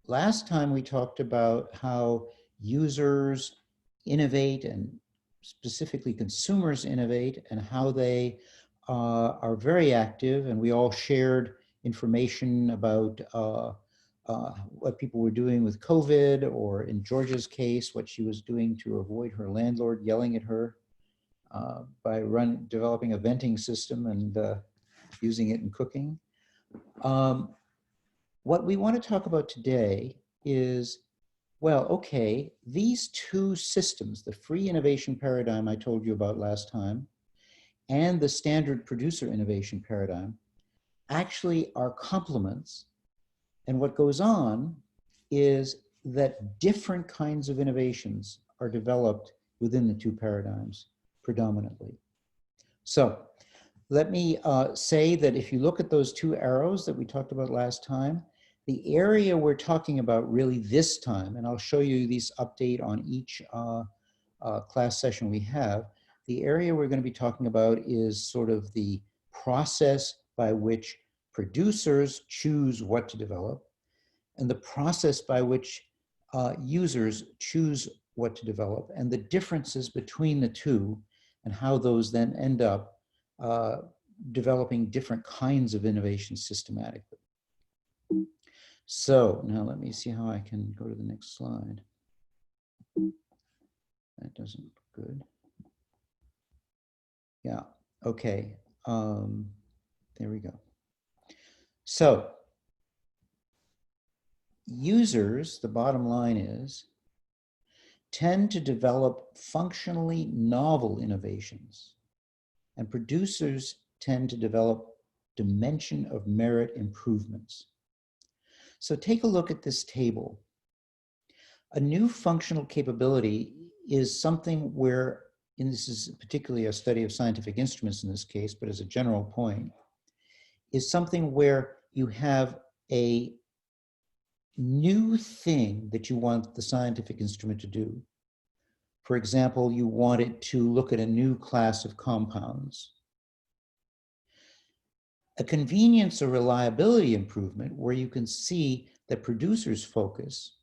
last time we talked about how users innovate and specifically consumers innovate and how they are very active, and we all shared information about what people were doing with COVID, or in Georgia's case, what she was doing to avoid her landlord yelling at her by developing a venting system and using it in cooking. What we want to talk about today is, well, okay, these two systems, the free innovation paradigm I told you about last time, and the standard producer innovation paradigm, actually are complements. And what goes on is that different kinds of innovations are developed within the two paradigms predominantly. So let me say that if you look at those two arrows that we talked about last time, the area we're talking about really this time, and I'll show you this update on each class session we have, the area we're going to be talking about is sort of the process by which producers choose what to develop, and the process by which users choose what to develop, and the differences between the two, and how those then end up developing different kinds of innovation systematically. So now let me see how I can go to the next slide. That doesn't look good. Yeah, okay. There we go. So users, the bottom line is, tend to develop functionally novel innovations, and producers tend to develop dimension of merit improvements. So take a look at this table. A new functional capability is something where, and this is particularly a study of scientific instruments in this case, but as a general point, is something where you have a new thing that you want the scientific instrument to do. For example, you want it to look at a new class of compounds. A convenience or reliability improvement, where you can see that producers' focus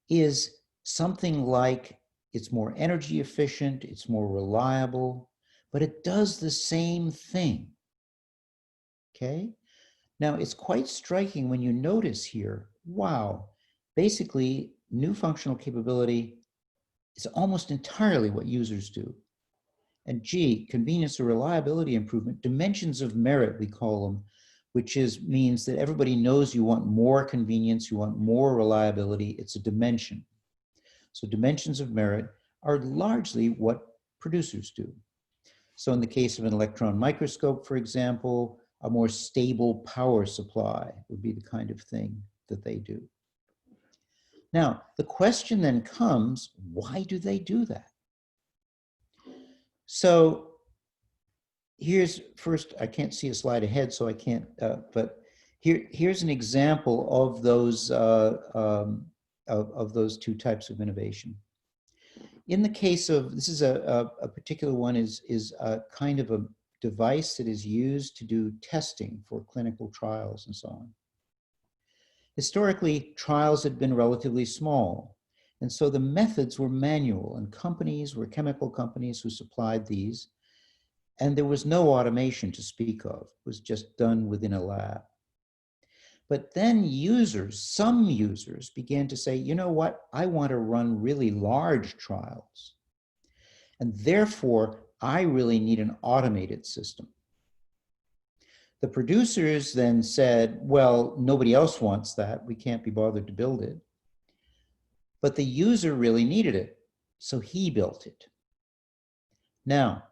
is something like it's more energy efficient, it's more reliable, but it does the same thing. Okay? Now, it's quite striking when you notice here, wow, basically, new functional capability is almost entirely what users do. And G, convenience or reliability improvement, dimensions of merit, we call them, which means that everybody knows you want more convenience, you want more reliability. It's a dimension. So dimensions of merit are largely what producers do. So in the case of an electron microscope, for example, a more stable power supply would be the kind of thing that they do. Now, the question then comes, why do they do that? So here's first, I can't see a slide ahead, so I can't, but here's an example of those two types of innovation. In the case of, this is a particular one, is a kind of a device that is used to do testing for clinical trials and so on. Historically, trials had been relatively small, and so the methods were manual, and companies were chemical companies who supplied these, and there was no automation to speak of. It was just done within a lab. But then users, some users, began to say, you know what, I want to run really large trials, and therefore I really need an automated system. The producers then said, well, nobody else wants that. We can't be bothered to build it. But the user really needed it, so he built it. Now,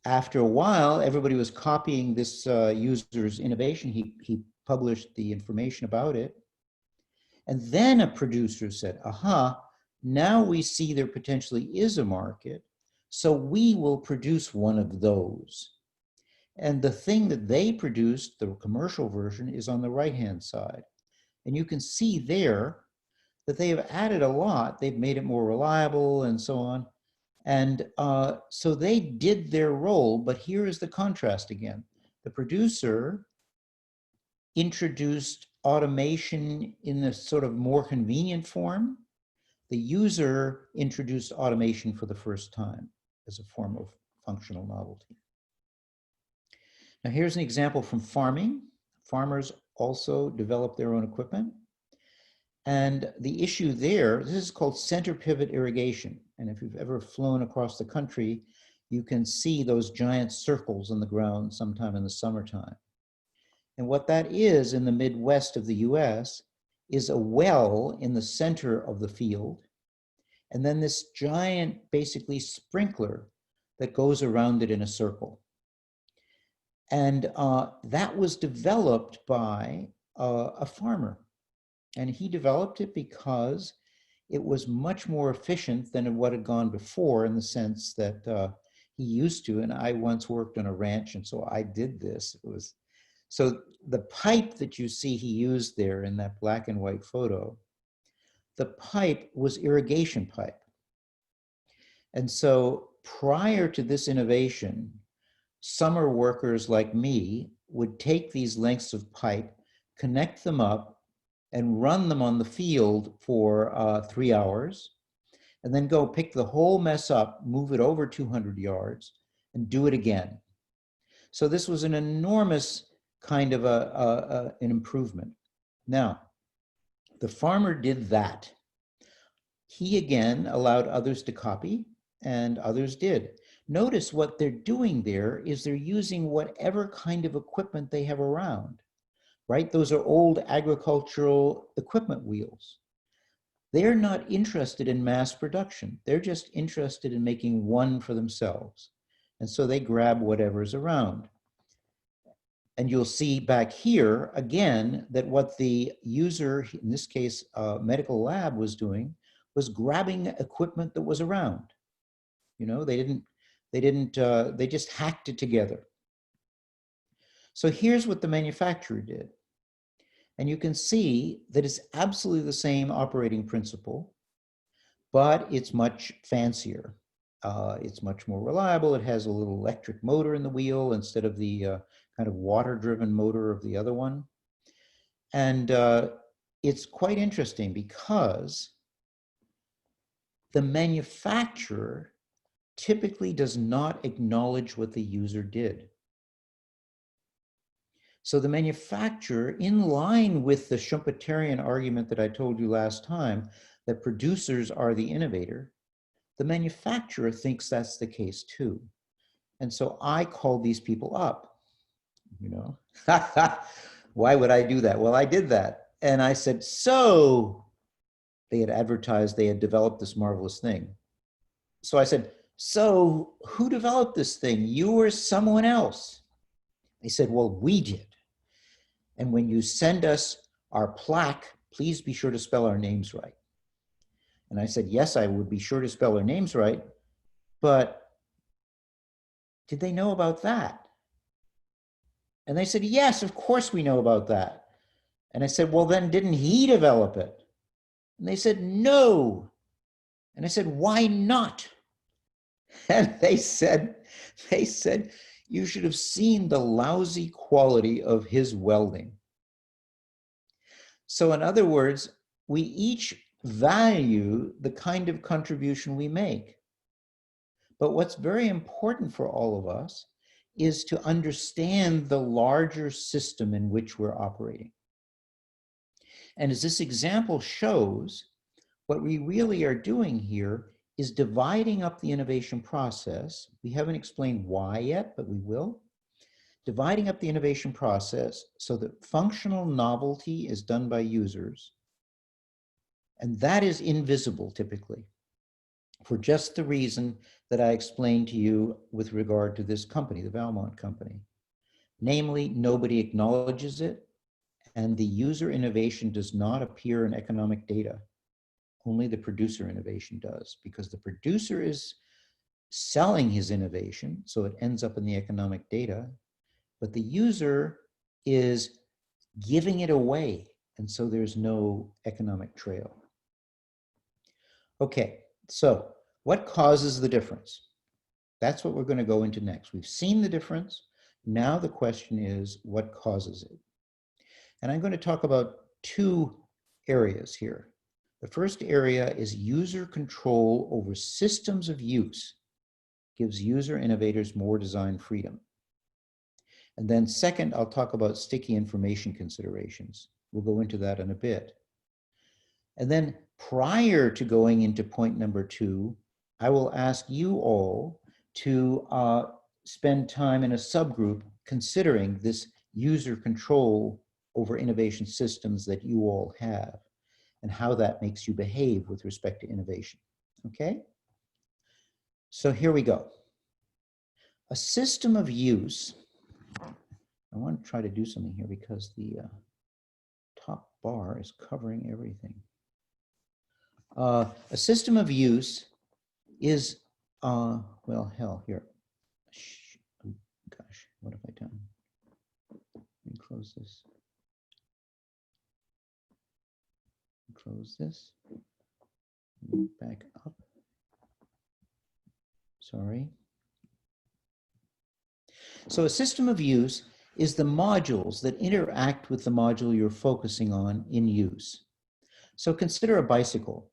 after a while, everybody was copying this user's innovation. He published the information about it. And then a producer said, aha, now we see there potentially is a market, so we will produce one of those. And the thing that they produced, the commercial version, is on the right-hand side. And you can see there that they have added a lot. They've made it more reliable and so on. And so they did their role, but here is the contrast again. The producer introduced automation in a sort of more convenient form. The user introduced automation for the first time as a form of functional novelty. Now here's an example from farming. Farmers also develop their own equipment. And the issue there, this is called center pivot irrigation. And if you've ever flown across the country, you can see those giant circles on the ground sometime in the summertime. And what that is in the Midwest of the US is a well in the center of the field, and then this giant, basically, sprinkler that goes around it in a circle. And that was developed by a farmer. And he developed it because it was much more efficient than what had gone before, in the sense that he used to, and I once worked on a ranch, and so I did this. So the pipe that you see he used there in that black and white photo, the pipe was irrigation pipe. And so prior to this innovation, summer workers like me would take these lengths of pipe, connect them up, and run them on the field for 3 hours, and then go pick the whole mess up, move it over 200 yards, and do it again. So this was an enormous kind of an improvement. Now, the farmer did that. He again allowed others to copy, and others did. Notice what they're doing there is they're using whatever kind of equipment they have around, right? Those are old agricultural equipment wheels. They're not interested in mass production. They're just interested in making one for themselves. And so they grab whatever's around. And you'll see back here, again, that what the user, in this case, medical lab, was doing was grabbing equipment that was around. You know, they just hacked it together. So here's what the manufacturer did. And you can see that it's absolutely the same operating principle, but it's much fancier. It's much more reliable. It has a little electric motor in the wheel instead of the kind of water-driven motor of the other one. And it's quite interesting because the manufacturer typically does not acknowledge what the user did. So the manufacturer, in line with the Schumpeterian argument that I told you last time, that producers are the innovator, the manufacturer thinks that's the case too. And so I called these people up, you know. Why would I do that? Well, I did that. And I said, so they had advertised, they had developed this marvelous thing. So I said, so who developed this thing? You or someone else? They said, well, we did. And when you send us our plaque, please be sure to spell our names right. And I said, yes, I would be sure to spell our names right, but did they know about that? And they said, yes, of course we know about that. And I said, well, then didn't he develop it? And they said, no. And I said, why not? And they said, you should have seen the lousy quality of his welding. So in other words, we each value the kind of contribution we make. But what's very important for all of us is to understand the larger system in which we're operating. And as this example shows, what we really are doing here is dividing up the innovation process. We haven't explained why yet, but we will. Dividing up the innovation process so that functional novelty is done by users. And that is invisible typically, for just the reason that I explained to you with regard to this company, the Valmont company. Namely, nobody acknowledges it, and the user innovation does not appear in economic data. Only the producer innovation does, because the producer is selling his innovation, so it ends up in the economic data, but the user is giving it away, and so there's no economic trail. Okay, so what causes the difference? That's what we're going to go into next. We've seen the difference. Now the question is, what causes it? And I'm going to talk about two areas here. The first area is user control over systems of use, gives user innovators more design freedom. And then second, I'll talk about sticky information considerations. We'll go into that in a bit. And then prior to going into point number 2, I will ask you all to spend time in a subgroup considering this user control over innovation systems that you all have and how that makes you behave with respect to innovation. Okay? So here we go. A system of use. I want to try to do something here because the top bar is covering everything. A system of use is, well, hell, here. Oh, gosh, what have I done? Let me close this. Close this. Back up. Sorry. So a system of use is the modules that interact with the module you're focusing on in use. So consider a bicycle.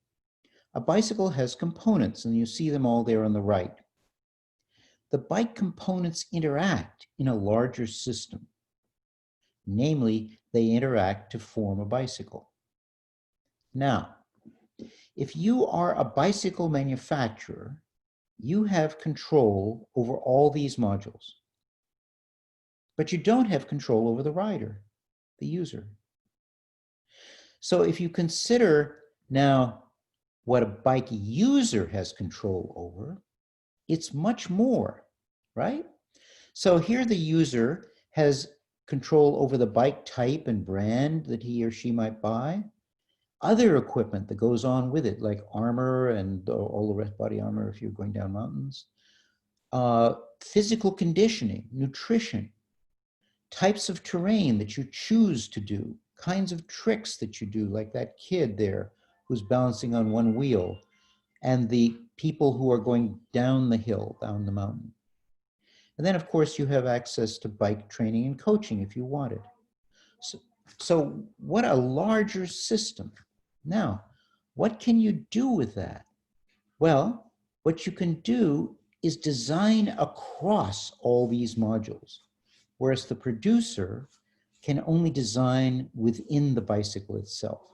A bicycle has components, and you see them all there on the right. The bike components interact in a larger system. Namely, they interact to form a bicycle. Now, if you are a bicycle manufacturer, you have control over all these modules. But you don't have control over the rider, the user. So if you consider now what a bike user has control over, it's much more, right? So here the user has control over the bike type and brand that he or she might buy, other equipment that goes on with it, like armor and all the rest, body armor if you're going down mountains, physical conditioning, nutrition, types of terrain that you choose to do, kinds of tricks that you do, like that kid there who's balancing on one wheel, and the people who are going down the hill, down the mountain. And then, of course, you have access to bike training and coaching if you wanted. So what a larger system. Now, what can you do with that? Well, what you can do is design across all these modules, whereas the producer can only design within the bicycle itself.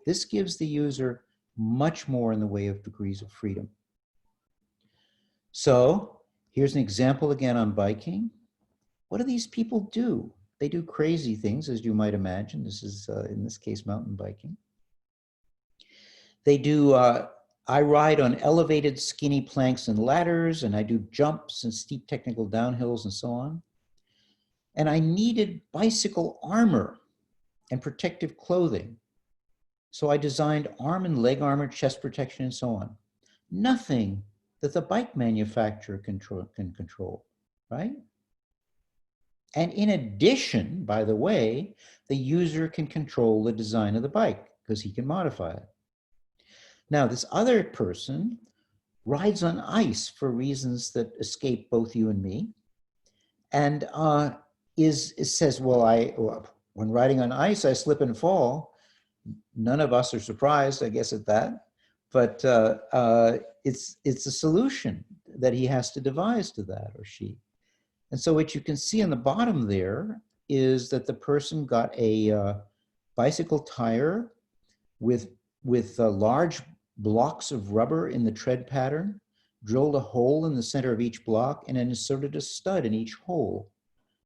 This gives the user much more in the way of degrees of freedom. So here's an example again on biking. What do these people do? They do crazy things, as you might imagine. This is, in this case, mountain biking. They do, I ride on elevated skinny planks and ladders, and I do jumps and steep technical downhills and so on. And I needed bicycle armor and protective clothing. So I designed arm and leg armor, chest protection, and so on. Nothing that the bike manufacturer can control, right? And in addition, by the way, the user can control the design of the bike because he can modify it. Now, this other person rides on ice for reasons that escape both you and me, and says, well, when riding on ice, I slip and fall. None of us are surprised, I guess, at that, but it's a solution that he has to devise to that, or she. And so what you can see on the bottom there is that the person got a bicycle tire with large blocks of rubber in the tread pattern, drilled a hole in the center of each block, and then inserted a stud in each hole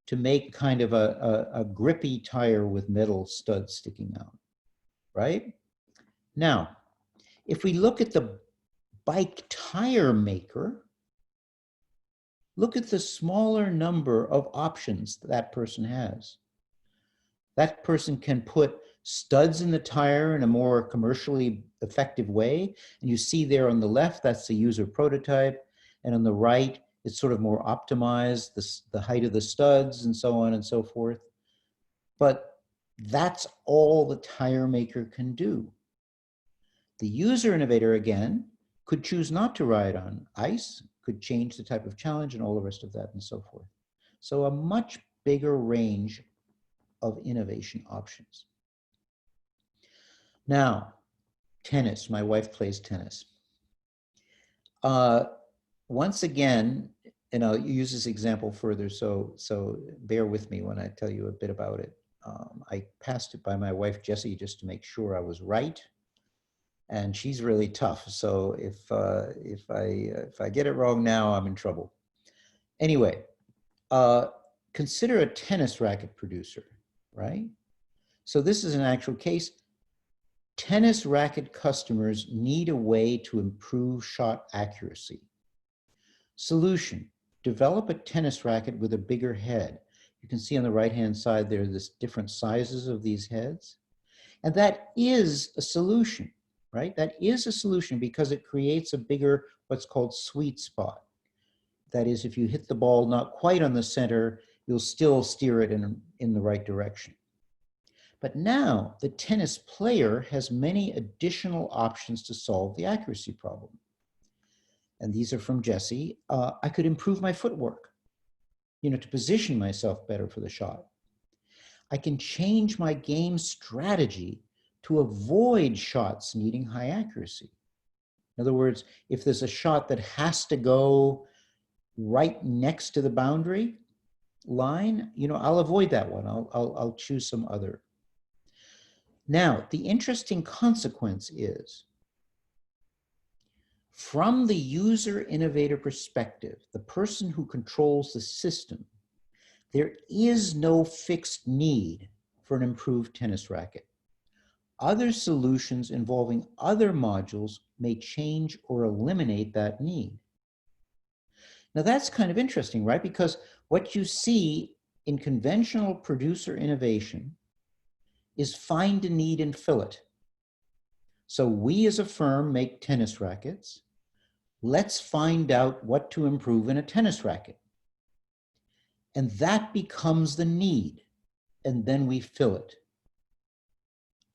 to make kind of a grippy tire with metal studs sticking out, right? Now, if we look at the bike tire maker, look at the smaller number of options that person has. That person can put studs in the tire in a more commercially effective way. And you see there on the left, that's the user prototype. And on the right, it's sort of more optimized, the height of the studs and so on and so forth. But that's all the tire maker can do. The user innovator, again, could choose not to ride on ice, could change the type of challenge and all the rest of that and so forth. So a much bigger range of innovation options. Now, tennis. My wife plays tennis. Once again, and I'll use this example further, so bear with me when I tell you a bit about it. I passed it by my wife, Jessie, just to make sure I was right. And she's really tough. So if I get it wrong now, I'm in trouble. Anyway, consider a tennis racket producer, right? So this is an actual case. Tennis racket customers need a way to improve shot accuracy. Solution: develop a tennis racket with a bigger head. You can see on the right-hand side there are this different sizes of these heads. And that is a solution, right? That is a solution because it creates a bigger, what's called sweet spot. That is, if you hit the ball not quite on the center, you'll still steer it in the right direction. But now the tennis player has many additional options to solve the accuracy problem. And these are from Jessie. I could improve my footwork, to position myself better for the shot. I can change my game strategy to avoid shots needing high accuracy. In other words, if there's a shot that has to go right next to the boundary line, I'll avoid that one. I'll choose some other. Now, the interesting consequence is, from the user innovator perspective, the person who controls the system, there is no fixed need for an improved tennis racket. Other solutions involving other modules may change or eliminate that need. Now that's kind of interesting, right? Because what you see in conventional producer innovation is find a need and fill it. So we as a firm make tennis rackets. Let's find out what to improve in a tennis racket. And that becomes the need, and then we fill it.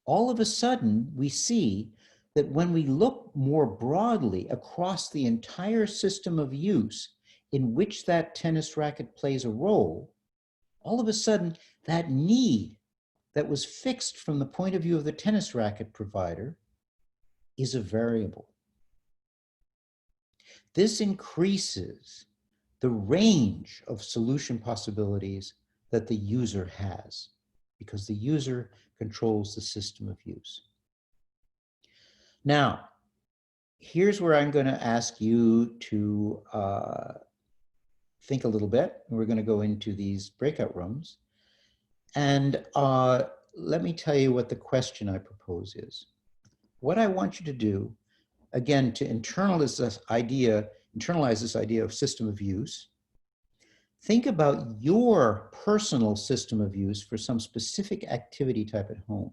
All of a sudden, we see that when we look more broadly across the entire system of use in which that tennis racket plays a role, all of a sudden, that need that was fixed from the point of view of the tennis racket provider is a variable. This increases the range of solution possibilities that the user has, because the user controls the system of use. Now, here's where I'm going to ask you to think a little bit. We're going to go into these breakout rooms. And let me tell you what the question I propose is. What I want you to do, again, to internalize this idea of system of use. Think about your personal system of use for some specific activity type at home.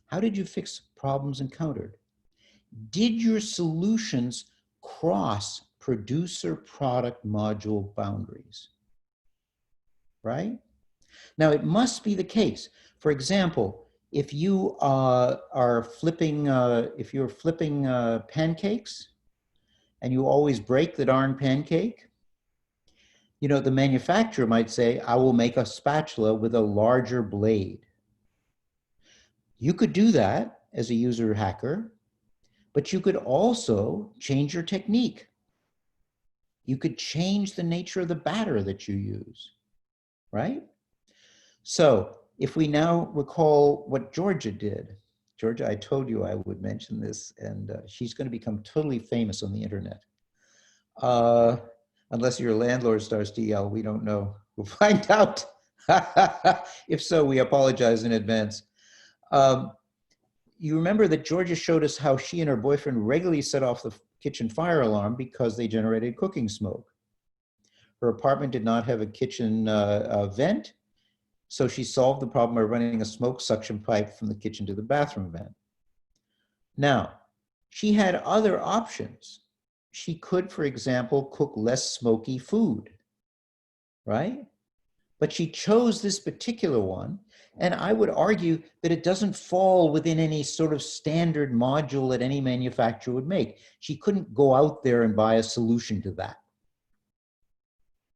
How did you fix problems encountered? Did your solutions cross producer product module boundaries? Right? Now, it must be the case. For example, if you are flipping, if you're flipping pancakes and you always break the darn pancake, the manufacturer might say, I will make a spatula with a larger blade. You could do that as a user hacker, but you could also change your technique. You could change the nature of the batter that you use, right? So if we now recall what Georgia did, Georgia, I told you I would mention this, and she's going to become totally famous on the internet. Unless your landlord starts to yell, we don't know. We'll find out. If so, we apologize in advance. You remember that Georgia showed us how she and her boyfriend regularly set off the kitchen fire alarm because they generated cooking smoke. Her apartment did not have a kitchen vent, so she solved the problem by running a smoke suction pipe from the kitchen to the bathroom vent. Now, she had other options. She could, for example, cook less smoky food, right? But she chose this particular one, and I would argue that it doesn't fall within any sort of standard module that any manufacturer would make. She couldn't go out there and buy a solution to that.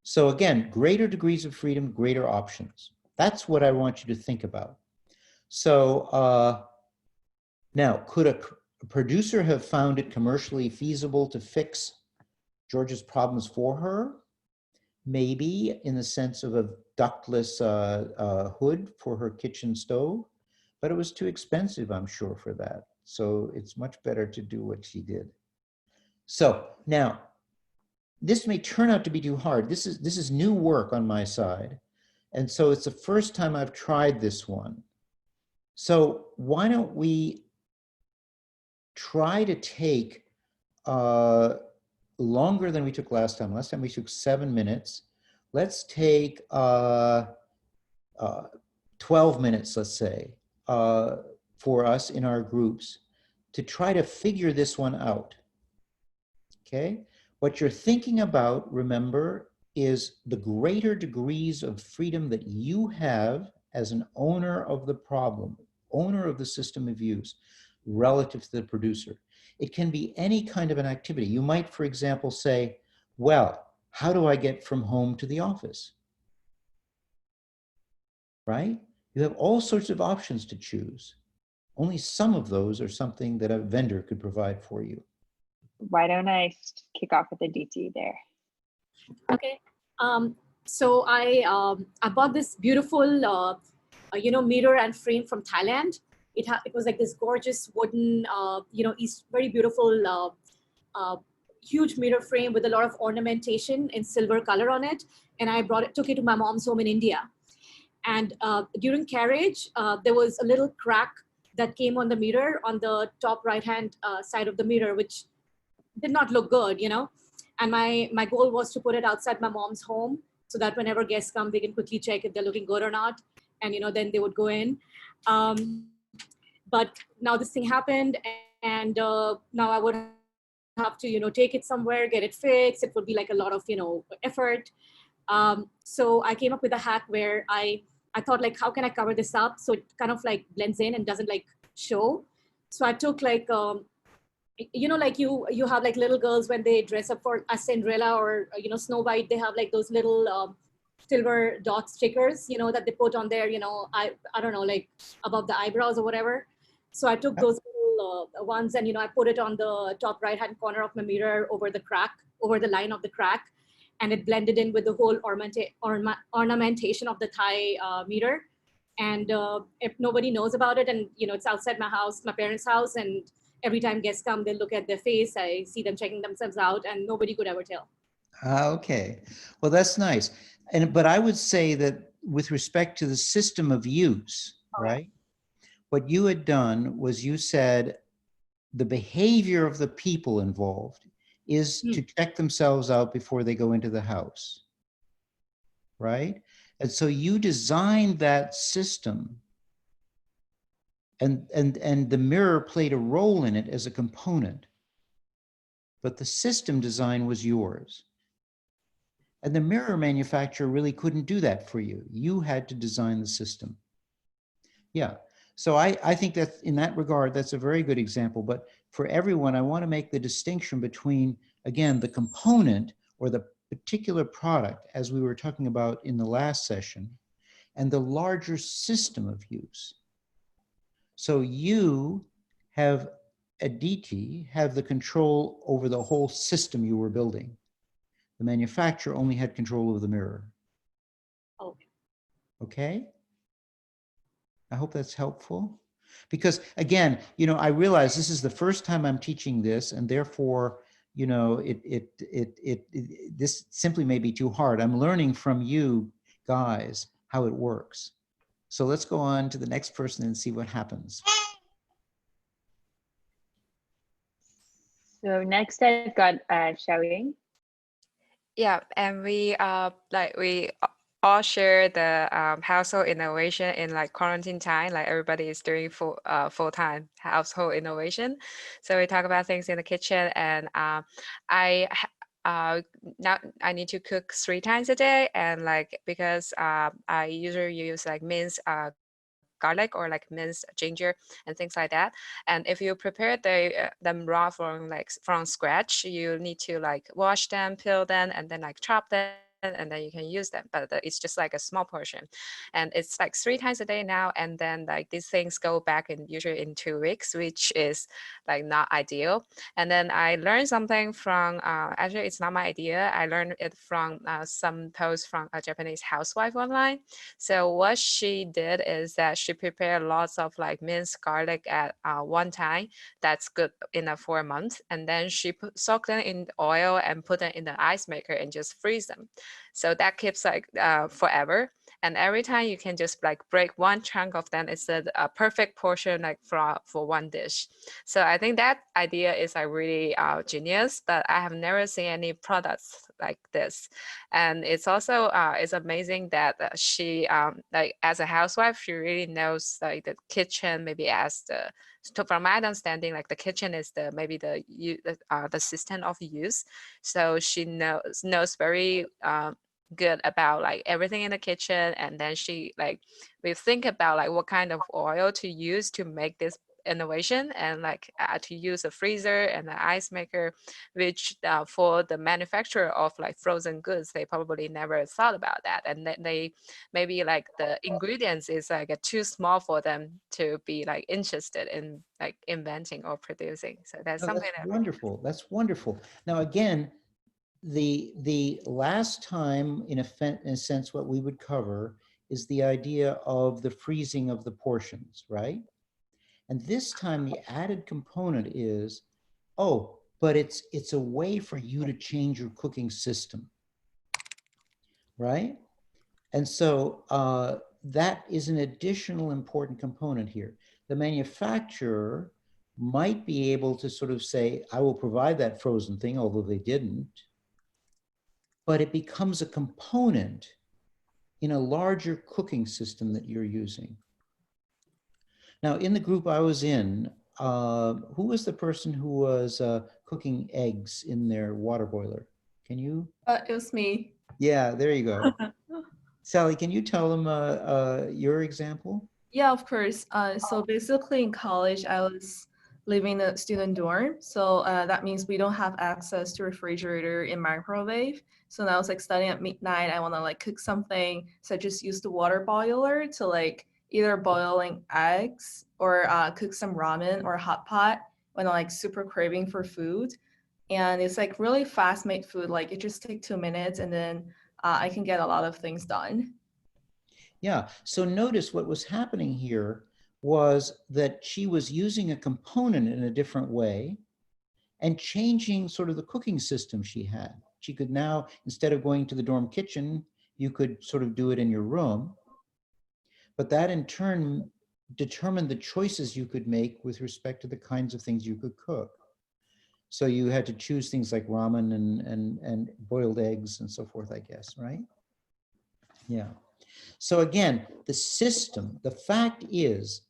So again, greater degrees of freedom, greater options. That's what I want you to think about. So now, could a producer have found it commercially feasible to fix Georgia's problems for her? Maybe, in the sense of a ductless hood for her kitchen stove, but it was too expensive, I'm sure, for that. So it's much better to do what she did. So now, this may turn out to be too hard. This is new work on my side. And so it's the first time I've tried this one. So why don't we try to take longer than we took last time. Last time we took 7 minutes. Let's take 12 minutes, let's say, for us in our groups to try to figure this one out. Okay? What you're thinking about, remember, is the greater degrees of freedom that you have as an owner of the problem, owner of the system of use, relative to the producer. It can be any kind of an activity. You might, for example, say, well, how do I get from home to the office? Right? You have all sorts of options to choose. Only some of those are something that a vendor could provide for you. Why don't I kick off with the DT there? Okay. So I bought this beautiful, mirror and frame from Thailand. It was like this gorgeous wooden, very beautiful, huge mirror frame with a lot of ornamentation in silver color on it. And I took it to my mom's home in India. And during carriage, there was a little crack that came on the mirror on the top right-hand side of the mirror, which did not look good, And my goal was to put it outside my mom's home so that whenever guests come, they can quickly check if they're looking good or not. And, then they would go in. But now this thing happened, and now I would have to, take it somewhere, get it fixed. It would be like a lot of, effort. So I came up with a hack where I thought, like, how can I cover this up so it kind of like blends in and doesn't like show? So I took like, like you have like little girls when they dress up for a Cinderella or, Snow White, they have like those little silver dot stickers, that they put on their, I don't know, like above the eyebrows or whatever. So I took those little ones and, I put it on the top right-hand corner of my mirror over the line of the crack. And it blended in with the whole ornamentation of the Thai mirror. And if nobody knows about it, and it's outside my house, my parents' house, and every time guests come, they look at their face. I see them checking themselves out, and nobody could ever tell. Okay, well, that's nice. But I would say that with respect to the system of use, right? What you had done was you said the behavior of the people involved is to check themselves out before they go into the house, right? And so you designed that system, and the mirror played a role in it as a component, but the system design was yours. And the mirror manufacturer really couldn't do that for you. You had to design the system. Yeah. So I think that in that regard, that's a very good example. But for everyone, I want to make the distinction between, again, the component or the particular product, as we were talking about in the last session, and the larger system of use. So you have, Aditi, have the control over the whole system you were building. The manufacturer only had control over the mirror. Okay. Okay? I hope that's helpful. Because again, I realize this is the first time I'm teaching this, and therefore, this simply may be too hard. I'm learning from you guys how it works. So let's go on to the next person and see what happens. So next I've got Xiaoying. Yeah, and we all share the household innovation in like quarantine time. Like everybody is doing full-time household innovation. So we talk about things in the kitchen, and now I need to cook 3 times a day, and like because I usually use like minced garlic or like minced ginger and things like that. And if you prepare them raw from scratch, you need to like wash them, peel them, and then like chop them and then you can use them, but it's just like a small portion, and it's like 3 times a day now. And then like these things go back in usually in 2 weeks, which is like not ideal. And then I learned something from actually it's not my idea. I learned it from some posts from a Japanese housewife online. So what she did is that she prepared lots of like minced garlic at one time. That's good enough for a month. And then she soaked them in oil and put them in the ice maker and just freeze them. So that keeps like forever. And every time you can just like break one chunk of them, it's a perfect portion like for one dish. So I think that idea is like really genius, but I have never seen any products like this. And it's also it's amazing that she like as a housewife, she really knows like the kitchen, maybe as the, so from my understanding, like the kitchen is the maybe the system of use. So she knows very good about like everything in the kitchen. And then she like we think about like what kind of oil to use to make this innovation, and like to use a freezer and an ice maker, which for the manufacturer of like frozen goods, they probably never thought about that. And they maybe like the ingredients is like too small for them to be like interested in like inventing or producing. So that's No, something that's that wonderful. That's wonderful. Now, again, the last time, in a sense, what we would cover is the idea of the freezing of the portions, right? And this time, the added component is, oh, but it's a way for you to change your cooking system, right? And so that is an additional important component here. The manufacturer might be able to sort of say, I will provide that frozen thing, although they didn't, but it becomes a component in a larger cooking system that you're using. Now, in the group I was in, who was the person who was cooking eggs in their water boiler? Can you? It was me. Yeah, there you go. Sally, can you tell them your example? Yeah, of course. So basically in college, I was living in a student dorm. So that means we don't have access to refrigerator and microwave. So now it's like studying at midnight. I want to like cook something. So I just use the water boiler to like either boiling eggs or cook some ramen or hot pot when I'm like super craving for food. And it's like really fast made food. Like it just takes 2 minutes and then I can get a lot of things done. Yeah, so notice what was happening here was that she was using a component in a different way and changing sort of the cooking system she had. She could now, instead of going to the dorm kitchen, you could sort of do it in your room. But that in turn determined the choices you could make with respect to the kinds of things you could cook. So you had to choose things like ramen and boiled eggs and so forth, I guess, right? Yeah. So again, the system, the fact is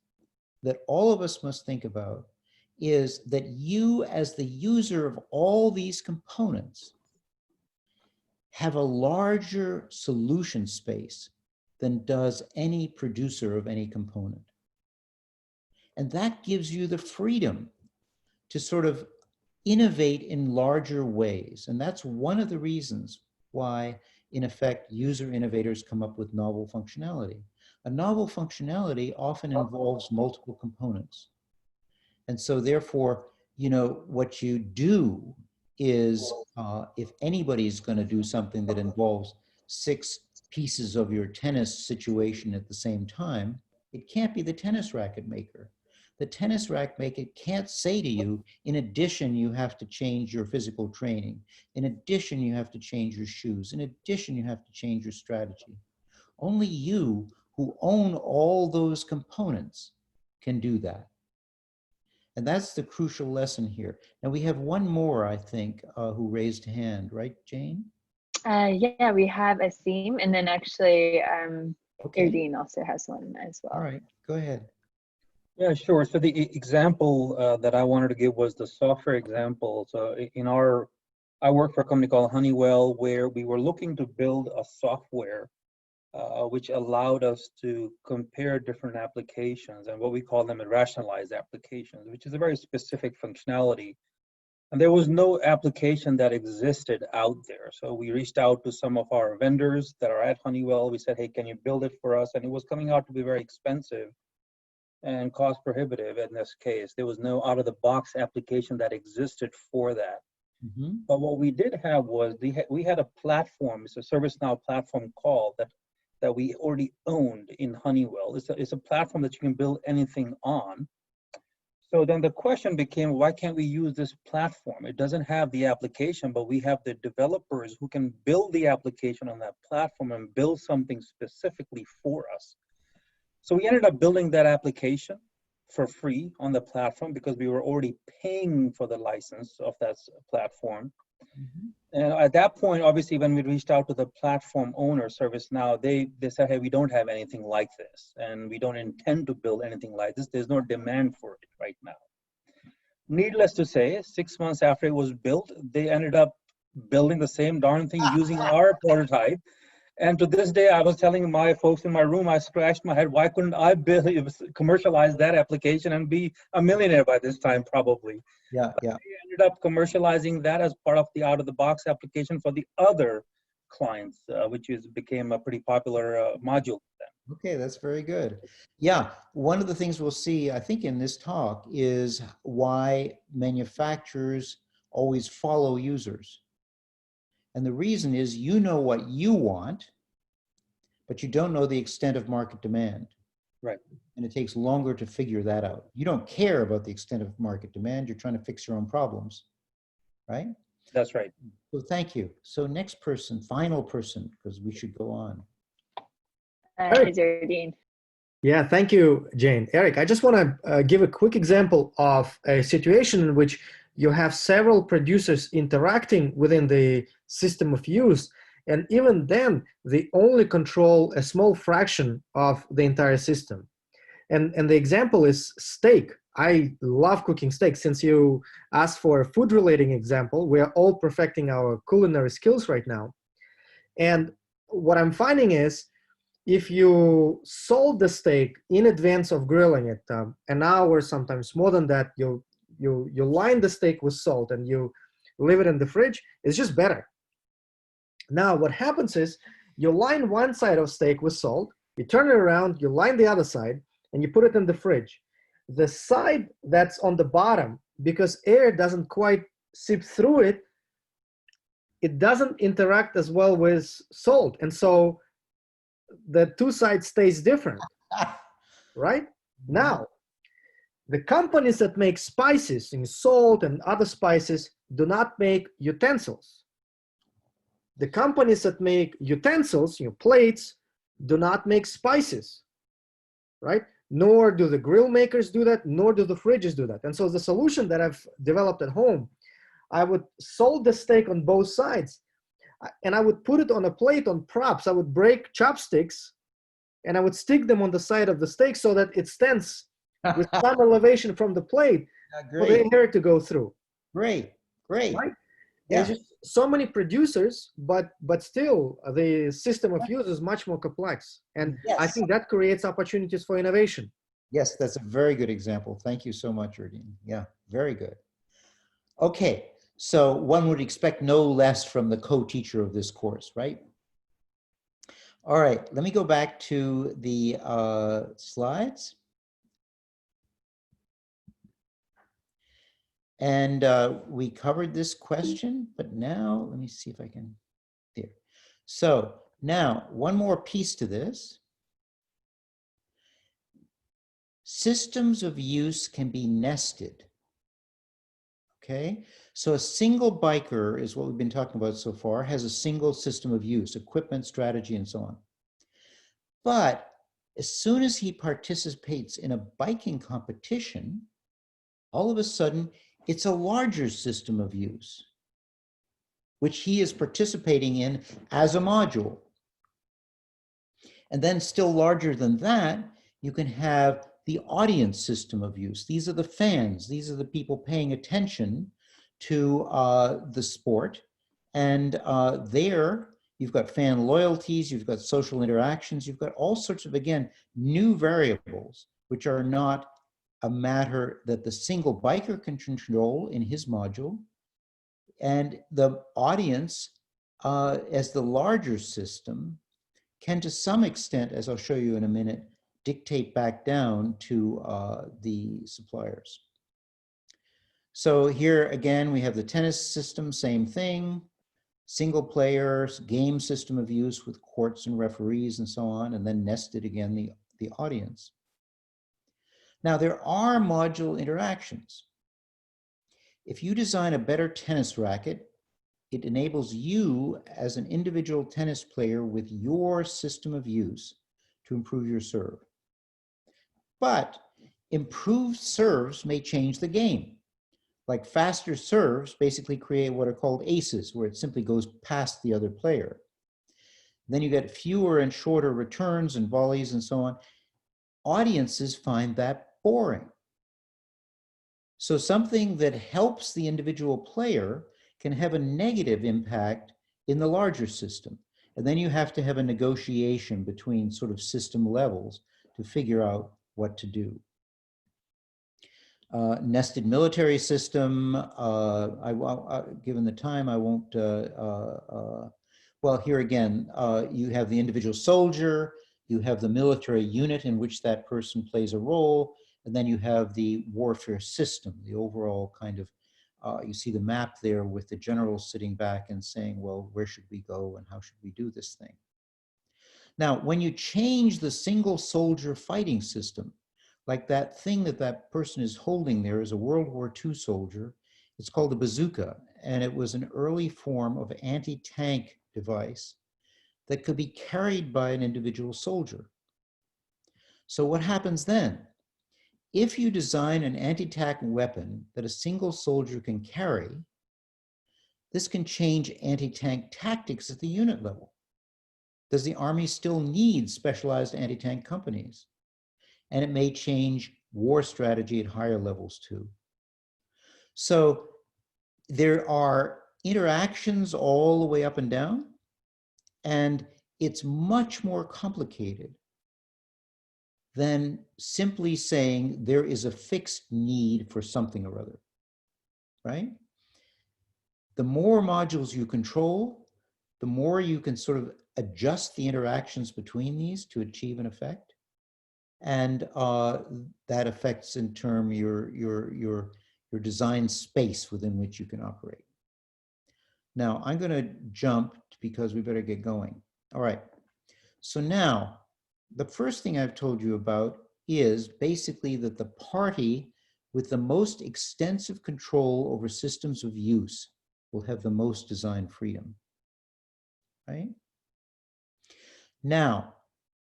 that all of us must think about is that you, as the user of all these components, have a larger solution space than does any producer of any component. And that gives you the freedom to sort of innovate in larger ways. And that's one of the reasons why, in effect, user innovators come up with novel functionality. A novel functionality often involves multiple components. And so therefore, you know, what you do is if anybody's going to do something that involves 6 pieces of your tennis situation at the same time, it can't be the tennis racket maker. The tennis racket maker can't say to you, in addition, you have to change your physical training. In addition, you have to change your shoes. In addition, you have to change your strategy. Only you, who own all those components, can do that. And that's the crucial lesson here. Now we have one more, I think, who raised a hand, right, Jane? Yeah, we have Asim, and then actually Okay. Irdine also has one as well. All right, go ahead. Yeah, sure. So the example that I wanted to give was the software example. So I work for a company called Honeywell, where we were looking to build a software which allowed us to compare different applications and what we call them rationalized applications, which is a very specific functionality And there was no application that existed out there. So we reached out to some of our vendors that are at Honeywell. We said, hey, can you build it for us? And it was coming out to be very expensive and cost prohibitive in this case. There was no out-of-the-box application that existed for that. Mhm. But what we did have was we had a platform. It's a ServiceNow platform call that we already owned in Honeywell. It's a platform that you can build anything on. So then the question became, why can't we use this platform? It doesn't have the application, but we have the developers who can build the application on that platform and build something specifically for us. So we ended up building that application for free on the platform because we were already paying for the license of that platform. Mhm. And at that point, obviously, when we reached out to the platform owner, ServiceNow, they said, hey, we don't have anything like this, and we don't intend to build anything like this. There's no demand for it right now. Needless to say, 6 months after it was built, they ended up building the same darn thing using our prototype. And to this day, I was telling my folks in my room, I scratched my head, why couldn't I commercialize that application and be a millionaire by this time, probably? Yeah, yeah. We ended up commercializing that as part of the out-of-the-box application for the other clients, which became a pretty popular module. Okay, that's very good. Yeah, one of the things we'll see, I think, in this talk is why manufacturers always follow users. And the reason is you know what you want, but you don't know the extent of market demand. Right. And it takes longer to figure that out. You don't care about the extent of market demand. You're trying to fix your own problems, right? That's right. So thank you. So next person, final person, because we should go on. Zardine. Yeah, thank you, Jane. Eric, I just want to give a quick example of a situation in which you have several producers interacting within the system of use, and even then, they only control a small fraction of the entire system. And the example is steak. I love cooking steak. Since you asked for a food-related example, we are all perfecting our culinary skills right now. And what I'm finding is, if you salt the steak in advance of grilling it, an hour, sometimes more than that, you line the steak with salt and you leave it in the fridge, it's just better. Now, what happens is you line one side of steak with salt, you turn it around, you line the other side, and you put it in the fridge. The side that's on the bottom, because air doesn't quite seep through it, it doesn't interact as well with salt. And so the two sides stays different, right? Now, the companies that make spices, in salt and other spices, do not make utensils. The companies that make utensils, plates, do not make spices, right? Nor do the grill makers do that, nor do the fridges do that. And so the solution that I've developed at home, I would salt the steak on both sides, and I would put it on a plate on props. I would break chopsticks and I would stick them on the side of the steak so that it stands with some elevation from the plate for the air to go through. Great, great. Right? Yeah. There's just so many producers, but still the system of use is much more complex. And I Yes. think that creates opportunities for innovation. Yes, that's a very good example. Thank you so much, Erdine. Yeah, very good. Okay, so one would expect no less from the co-teacher of this course, right? All right, let me go back to the slides. And we covered this question, but now let me see if I can, there. So now one more piece to this. Systems of use can be nested. Okay, so a single biker is what we've been talking about so far, has a single system of use, equipment, strategy, and so on. But as soon as he participates in a biking competition, all of a sudden, it's a larger system of use, which he is participating in as a module. And then still larger than that, you can have the audience system of use. These are the fans. These are the people paying attention to the sport. And there, you've got fan loyalties, you've got social interactions, you've got all sorts of, again, new variables, which are not a matter that the single biker can control in his module, And the audience, as the larger system, can to some extent, as I'll show you in a minute, dictate back down to the suppliers. So here again, we have the tennis system, same thing, single player game system of use with courts and referees and so on, and then nested again the audience. Now there are module interactions. If you design a better tennis racket, it enables you as an individual tennis player with your system of use to improve your serve. But improved serves may change the game. Like faster serves basically create what are called aces, where it simply goes past the other player. Then you get fewer and shorter returns and volleys and so on. Audiences find that boring. So something that helps the individual player can have a negative impact in the larger system. And then you have to have a negotiation between sort of system levels to figure out what to do. Nested military system, given the time, I won't, well, here again, you have the individual soldier, you have the military unit in which that person plays a role, and then you have the warfare system, the overall kind of, you see the map there with the general sitting back and saying, well, where should we go and how should we do this thing? Now, when you change the single soldier fighting system, like that thing that that person is holding there is a World War II soldier, it's called a bazooka, and it was an early form of anti-tank device that could be carried by an individual soldier. So what happens then? If you design an anti-tank weapon that a single soldier can carry, this can change anti-tank tactics at the unit level. Does the Army still need specialized anti-tank companies? And it may change war strategy at higher levels too. So there are interactions all the way up and down, and it's much more complicated than simply saying there is a fixed need for something or other, right? The more modules you control, the more you can sort of adjust the interactions between these to achieve an effect. And that affects in turn your design space within which you can operate. Now I'm going to jump because we better get going. All right. So now the first thing I've told you about is basically that the party with the most extensive control over systems of use will have the most design freedom, right? Now,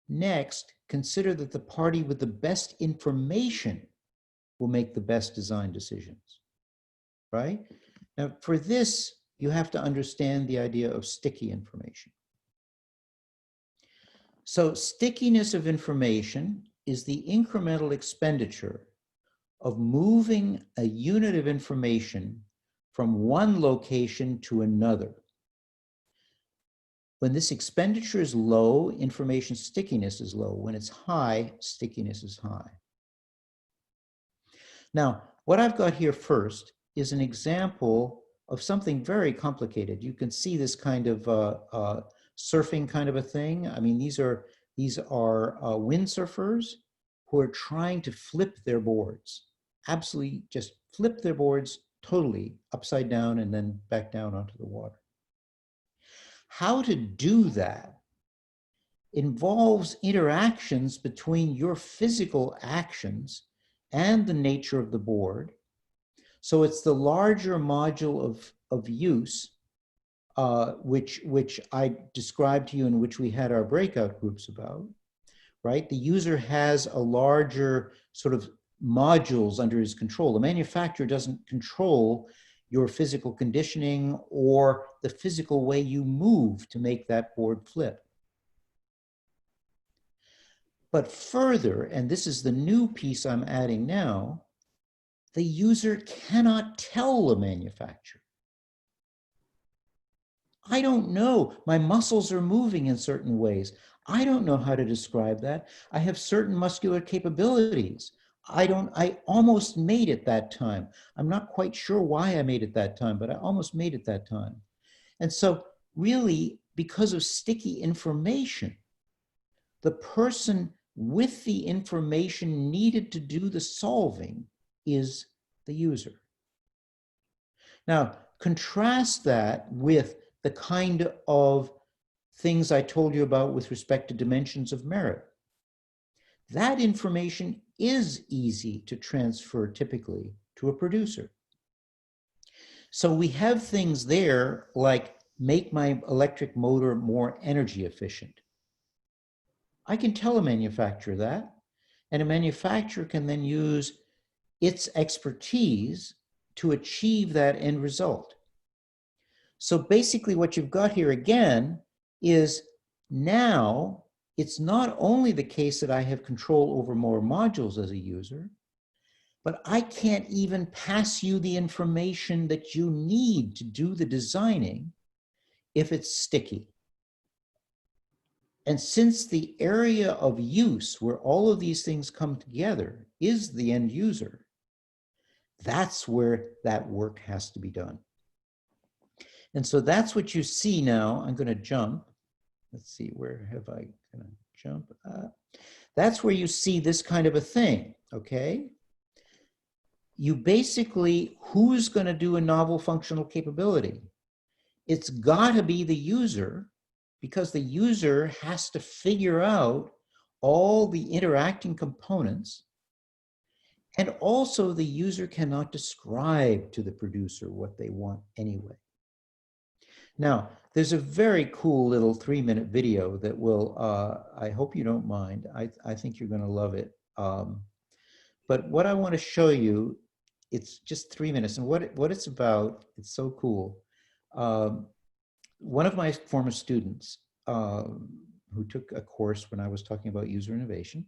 next, consider that the party with the best information will make the best design decisions, right? Now, for this, you have to understand the idea of sticky information. So stickiness of information is the incremental expenditure of moving a unit of information from one location to another. When this expenditure is low, information stickiness is low. When it's high, stickiness is high. Now, what I've got here first is an example of something very complicated. You can see this kind of surfing kind of a thing. I mean, these are windsurfers who are trying to flip their boards, absolutely just flip their boards totally upside down and then back down onto the water. How to do that involves interactions between your physical actions and the nature of the board. So it's the larger module of use, which I described to you and which we had our breakout groups about, right? The user has a larger sort of modules under his control. The manufacturer doesn't control your physical conditioning or the physical way you move to make that board flip. But further, and this is the new piece I'm adding now, the user cannot tell the manufacturer. I don't know, my muscles are moving in certain ways. I don't know how to describe that. I have certain muscular capabilities. I almost made it that time. I'm not quite sure why I made it that time, but I almost made it that time. And so really, because of sticky information, the person with the information needed to do the solving is the user. Now, contrast that with the kind of things I told you about with respect to dimensions of merit. That information is easy to transfer typically to a producer. So we have things there like make my electric motor more energy efficient. I can tell a manufacturer that, and a manufacturer can then use its expertise to achieve that end result. So basically what you've got here again is now it's not only the case that I have control over more modules as a user, but I can't even pass you the information that you need to do the designing if it's sticky. And since the area of use where all of these things come together is the end user, that's where that work has to be done. And so that's what you see now. I'm going to jump. Let's see, where have I going to jump? That's where you see this kind of a thing, okay? You basically, who's going to do a novel functional capability? It's got to be the user, because the user has to figure out all the interacting components. And also the user cannot describe to the producer what they want anyway. Now, there's a very cool little 3-minute video that will, I hope you don't mind. I think you're going to love it. But what I want to show you, it's just 3 minutes. And what it's about, it's so cool. One of my former students who took a course when I was talking about user innovation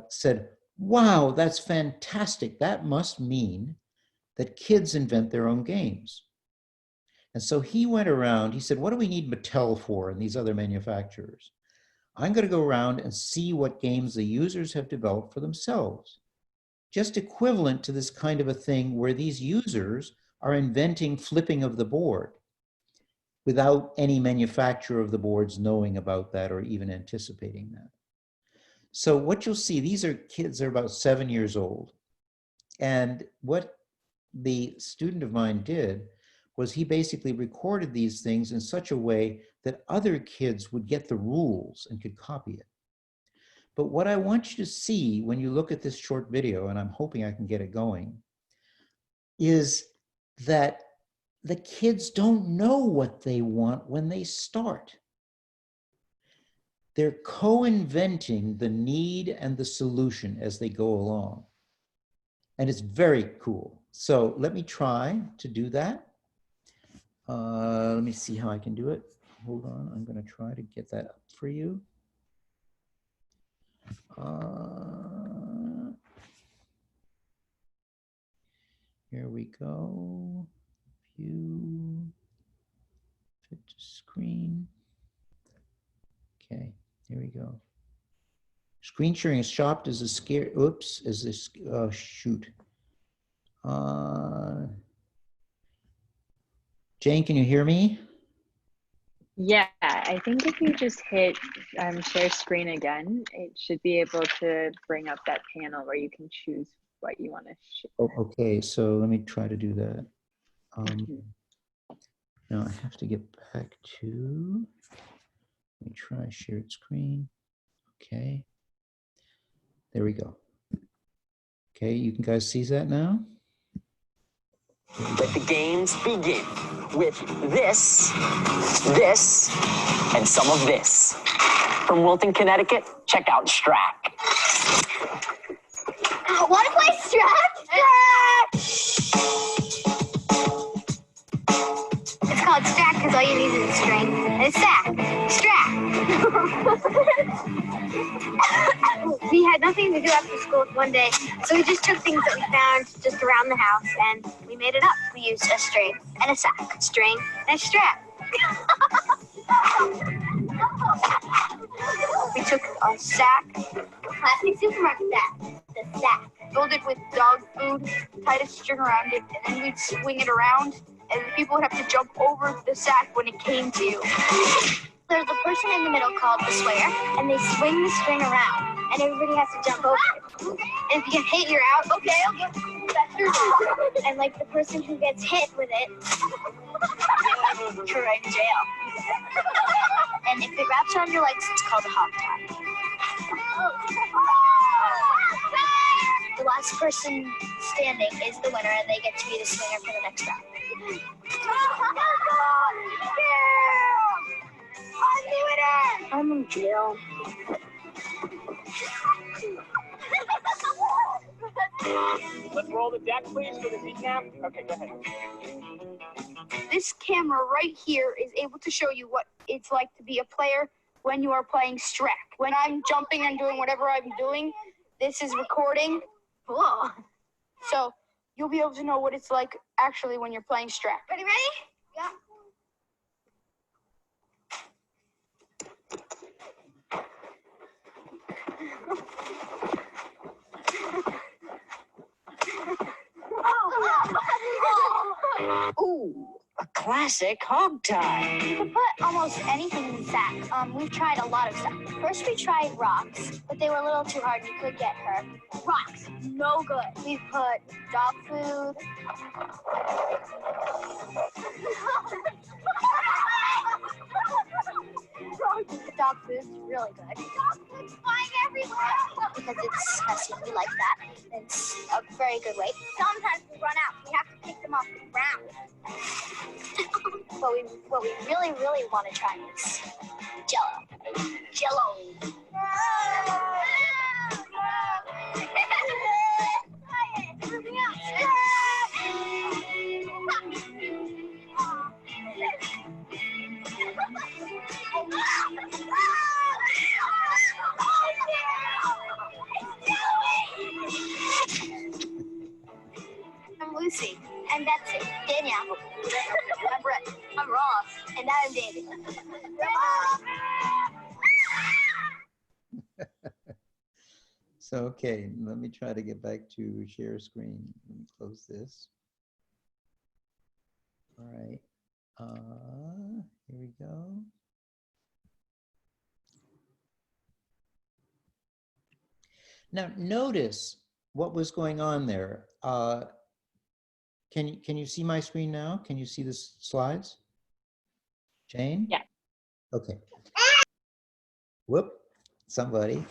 said, wow, that's fantastic. That must mean that kids invent their own games. And so he went around, he said, what do we need Mattel for and these other manufacturers? I'm going to go around and see what games the users have developed for themselves. Just equivalent to this kind of a thing where these users are inventing flipping of the board without any manufacturer of the boards knowing about that or even anticipating that. So what you'll see, these are kids, they're about 7 years old. And what the student of mine did was he basically recorded these things in such a way that other kids would get the rules and could copy it. But what I want you to see when you look at this short video, and I'm hoping I can get it going, is that the kids don't know what they want when they start. They're co-inventing the need and the solution as they go along. And it's very cool. So let me try to do that. Let me see how I can do it. Hold on, I'm going to try to get that up for you. Here we go. View, fit to screen. Okay, here we go. Screen sharing is shopped as a scare. Oops, is this? Oh shoot. Jane, can you hear me? Yeah, I think if you just hit share screen again, it should be able to bring up that panel where you can choose what you want to share. Oh, okay, so let me try to do that. Now I have to get back to, let me try shared screen. Okay, there we go. Okay, you can guys see that now? Let the games begin with this, this, and some of this. From Wilton, Connecticut, check out Strack. Want to play Strack? It's called Strack because all you need is a string and a sack. Strack. We had nothing to do after school one day, so we just took things that we found just around the house and we made it up. We used a string and a sack, string and a strap. We took a sack, a plastic supermarket sack, the sack, filled it with dog food, tied a string around it, and then we'd swing it around, and the people would have to jump over the sack when it came to you. There's a person in the middle called the swinger, and they swing the string around, and everybody has to jump over it. And if you get hit, you're out. Okay. And like the person who gets hit with it, you're right in jail. And if it wraps around your legs, it's called a hog tie. The last person standing is the winner, and they get to be the swinger for the next round. I'm in jail. Let's roll the deck, please, for the recap. Okay, go ahead. This camera right here is able to show you what it's like to be a player when you are playing Shrek. When I'm jumping and doing whatever I'm doing, this is recording. Whoa. So you'll be able to know what it's like actually when you're playing Shrek. Ready? Yeah. Ooh, a classic hog tie. You could put almost anything in the sack. We've tried a lot of stuff. First we tried rocks, but they were a little too hard and you could get hurt. Rocks, no good. We've put dog food. The dog food's really good. Dog food's flying everywhere. Because it's messy. We like that. It's a very good weight. Sometimes we run out. We have to pick them off the ground. What we really, really want to try is Jello. Jello. I'm Lucy, and that's it. Danielle. I'm Brett. I'm Ross, and I'm David. So, okay, let me try to get back to share screen. Let me close this. All right, here we go. Now, notice what was going on there. Can you see my screen now? Can you see the slides? Jane? Yeah. Okay. Whoop, somebody.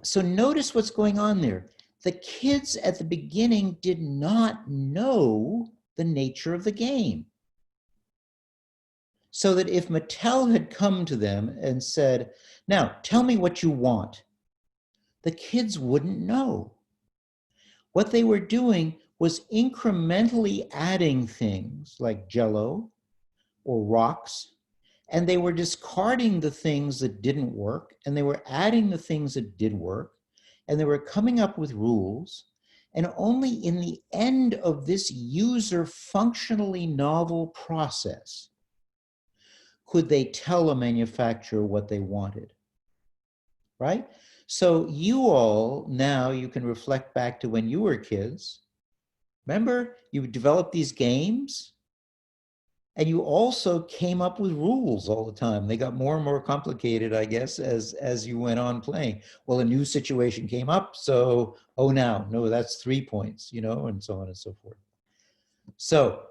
So notice what's going on there. The kids at the beginning did not know the nature of the game. So that if Mattel had come to them and said, now tell me what you want, the kids wouldn't know. What they were doing was incrementally adding things like Jello or rocks, and they were discarding the things that didn't work, and they were adding the things that did work, and they were coming up with rules. And only in the end of this user functionally novel process could they tell a manufacturer what they wanted, right? So you all, now you can reflect back to when you were kids. Remember, you developed these games and you also came up with rules all the time. They got more and more complicated, I guess, as you went on playing. Well, a new situation came up, so, oh, now, no, that's 3 points, you know, and so on and so forth. So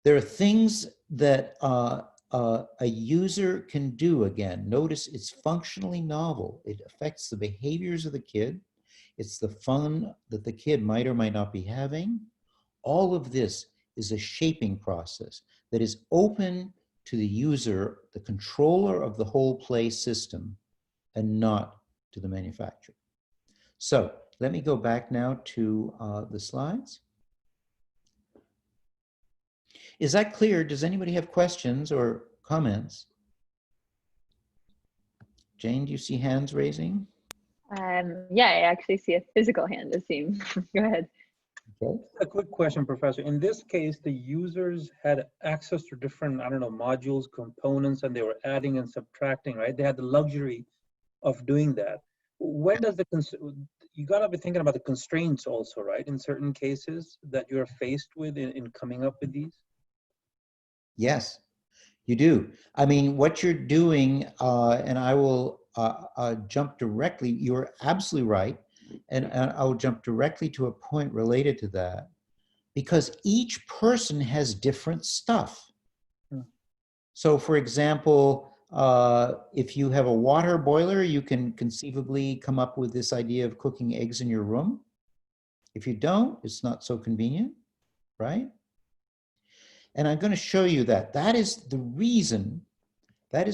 there are things that a user can do. Again, notice it's functionally novel. It affects the behaviors of the kid. It's the fun that the kid might or might not be having. All of this is a shaping process that is open to the user, the controller of the whole play system, and not to the manufacturer. So let me go back now to the slides. Is that clear? Does anybody have questions or comments? Jane, do you see hands raising? Yeah, I actually see a physical hand, it seems. Go ahead. Okay. A quick question, Professor. In this case, the users had access to different, I don't know, modules, components, and they were adding and subtracting, right? They had the luxury of doing that. When does you got to be thinking about the constraints also, right? In certain cases that you're faced with in coming up with these? Yes, you do. I mean, what you're doing, and I will jump directly, you're absolutely right. And I will jump directly to a point related to that, because each person has different stuff. So for example, if you have a water boiler, you can conceivably come up with this idea of cooking eggs in your room. If you don't, it's not so convenient, right? And I'm going to show you that. That is the reason that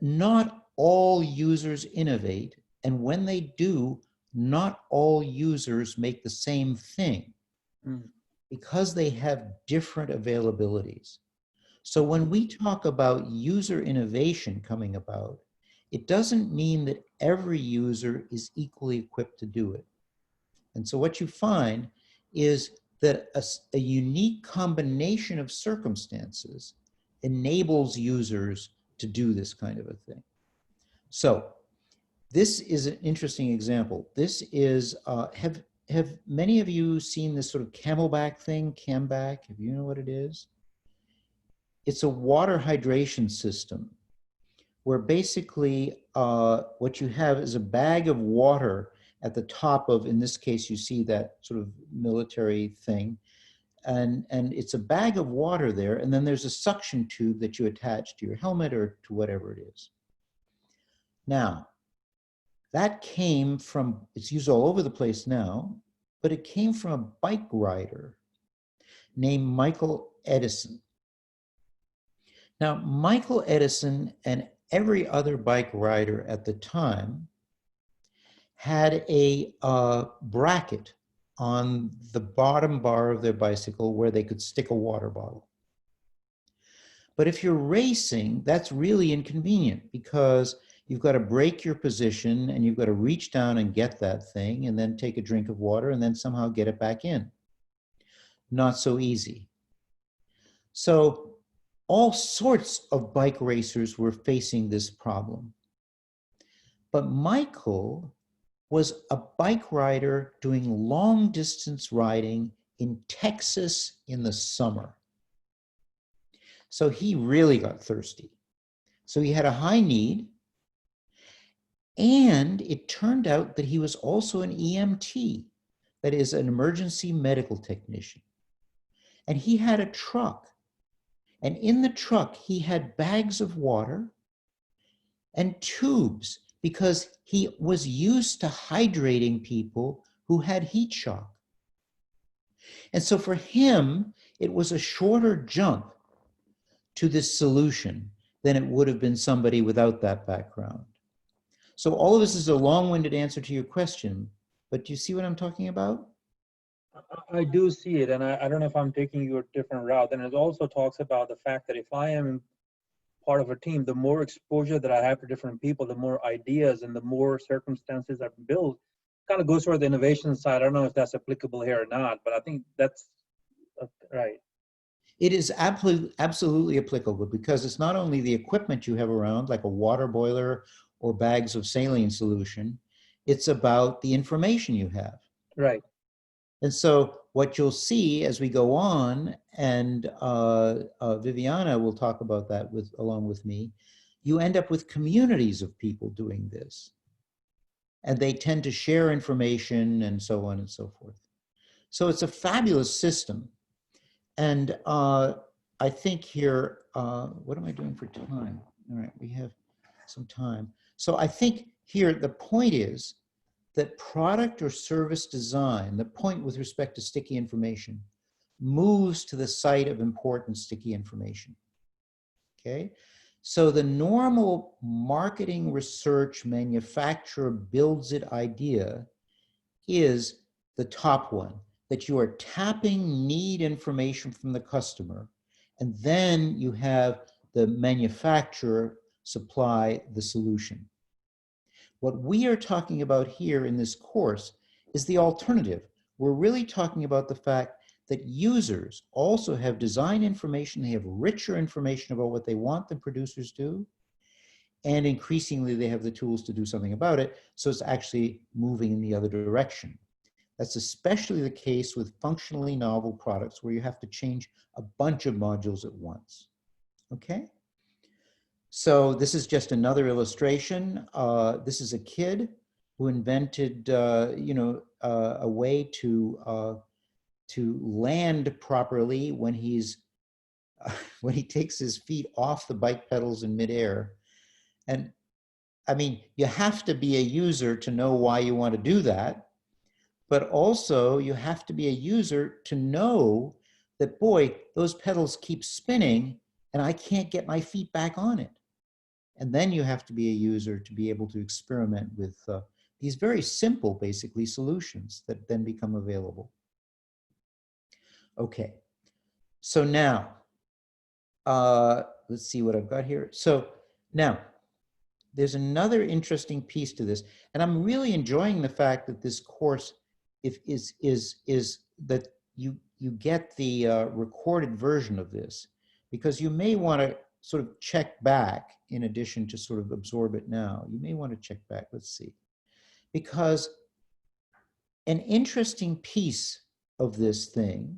not all users innovate. And when they do, not all users make the same thing because they have different availabilities. So when we talk about user innovation coming about, it doesn't mean that every user is equally equipped to do it. And so what you find is that a unique combination of circumstances enables users to do this kind of a thing. So this is an interesting example. This is, have many of you seen this sort of camelback thing, camback? Have you know what it is? It's a water hydration system where basically what you have is a bag of water at the top of, in this case, you see that sort of military thing. And it's a bag of water there. And then there's a suction tube that you attach to your helmet or to whatever it is. Now, that came from, it's used all over the place now, but it came from a bike rider named Michael Edison. Now, Michael Edison and every other bike rider at the time had a bracket on the bottom bar of their bicycle where they could stick a water bottle. But if you're racing, that's really inconvenient because you've got to break your position and you've got to reach down and get that thing and then take a drink of water and then somehow get it back in. Not so easy. So all sorts of bike racers were facing this problem. But Michael was a bike rider doing long distance riding in Texas in the summer. So he really got thirsty. So he had a high need. And it turned out that he was also an EMT, that is an emergency medical technician. And he had a truck. And in the truck, he had bags of water and tubes because he was used to hydrating people who had heat shock. And so for him, it was a shorter jump to this solution than it would have been somebody without that background. So all of this is a long-winded answer to your question, but do you see what I'm talking about? I do see it, and I don't know if I'm taking you a different route. And it also talks about the fact that if I am part of a team, the more exposure that I have to different people, the more ideas and the more circumstances I build, kind of goes toward the innovation side. I don't know if that's applicable here or not, but I think that's right. It is absolutely applicable because it's not only the equipment you have around, like a water boiler or bags of saline solution, it's about the information you have. Right. And so what you'll see as we go on, and Viviana will talk about that along with me, you end up with communities of people doing this. And they tend to share information and so on and so forth. So it's a fabulous system. And I think here, what am I doing for time? All right, we have some time. So I think here the point is that product or service design, the point with respect to sticky information, moves to the site of important sticky information. Okay? So the normal marketing research manufacturer builds it idea is the top one, that you are tapping need information from the customer, and then you have the manufacturer supply the solution. What we are talking about here in this course is the alternative, we're really talking about the fact that users also have design information, they have richer information about what they want than producers do, and increasingly they have the tools to do something about it, so it's actually moving in the other direction. That's especially the case with functionally novel products where you have to change a bunch of modules at once, okay? So this is just another illustration. This is a kid who invented, a way to land properly when when he takes his feet off the bike pedals in midair. And I mean, you have to be a user to know why you want to do that, but also you have to be a user to know that, boy, those pedals keep spinning and I can't get my feet back on it. And then you have to be a user to be able to experiment with these very simple, basically, solutions that then become available. Okay, so now, let's see what I've got here. So now, there's another interesting piece to this, and I'm really enjoying the fact that this course is that you get the recorded version of this, because you may want to sort of check back in addition to sort of absorb it now. You may want to check back. Let's see, because an interesting piece of this thing,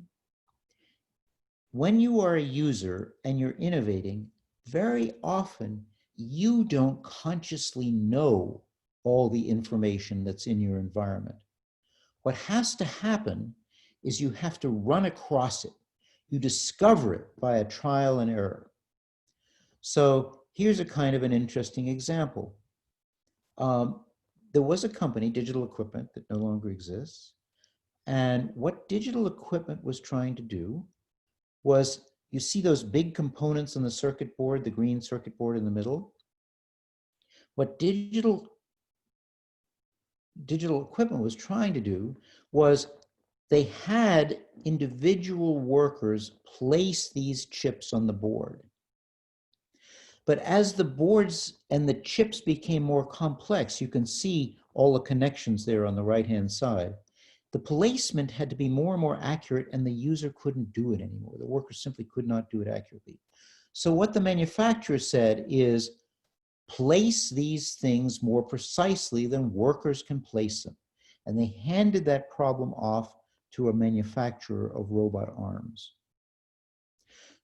when you are a user and you're innovating, very often you don't consciously know all the information that's in your environment. What has to happen is you have to run across it. You discover it by a trial and error. So here's a kind of an interesting example. There was a company, Digital Equipment, that no longer exists. And what Digital Equipment was trying to do was, you see those big components on the circuit board, the green circuit board in the middle? What Digital Equipment was trying to do was, they had individual workers place these chips on the board. But as the boards and the chips became more complex, you can see all the connections there on the right-hand side, the placement had to be more and more accurate, and the user couldn't do it anymore. The worker simply could not do it accurately. So what the manufacturer said is, place these things more precisely than workers can place them. And they handed that problem off to a manufacturer of robot arms.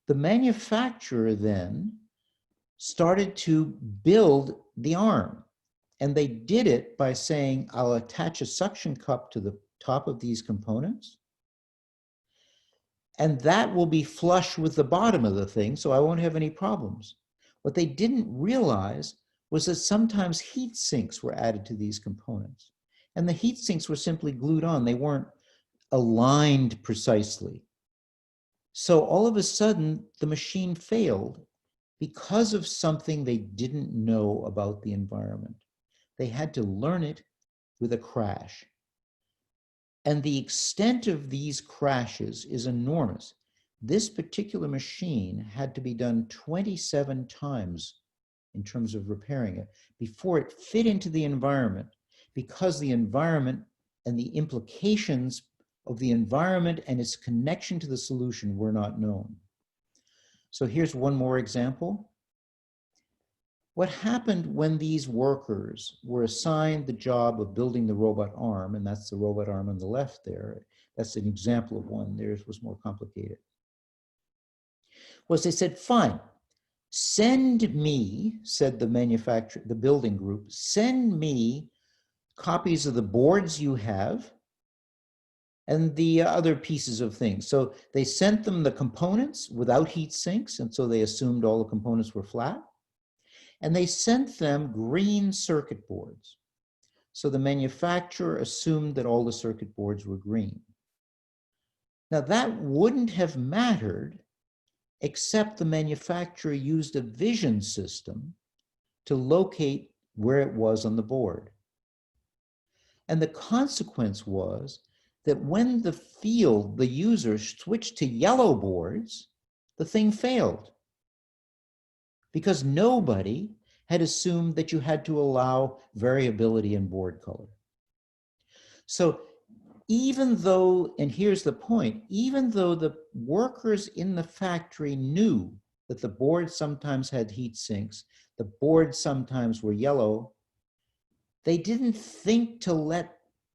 The manufacturer then started to build the arm. And they did it by saying, I'll attach a suction cup to the top of these components, and that will be flush with the bottom of the thing, so I won't have any problems. What they didn't realize was that sometimes heat sinks were added to these components. And the heat sinks were simply glued on. They weren't aligned precisely. So all of a sudden, the machine failed because of something they didn't know about the environment. They had to learn it with a crash. And the extent of these crashes is enormous. This particular machine had to be done 27 times in terms of repairing it before it fit into the environment, because the environment and the implications of the environment and its connection to the solution were not known. So here's one more example. What happened when these workers were assigned the job of building the robot arm, and that's the robot arm on the left there, that's an example of one, theirs was more complicated, was they said, fine, send me, said the manufacturer, the building group, send me copies of the boards you have and the other pieces of things. So they sent them the components without heat sinks, and so they assumed all the components were flat. And they sent them green circuit boards. So the manufacturer assumed that all the circuit boards were green. Now that wouldn't have mattered except the manufacturer used a vision system to locate where it was on the board. And the consequence was that when the field, the user, switched to yellow boards, the thing failed, because nobody had assumed that you had to allow variability in board color. So even though, and here's the point, even though the workers in the factory knew that the boards sometimes had heat sinks, the boards sometimes were yellow, they didn't think to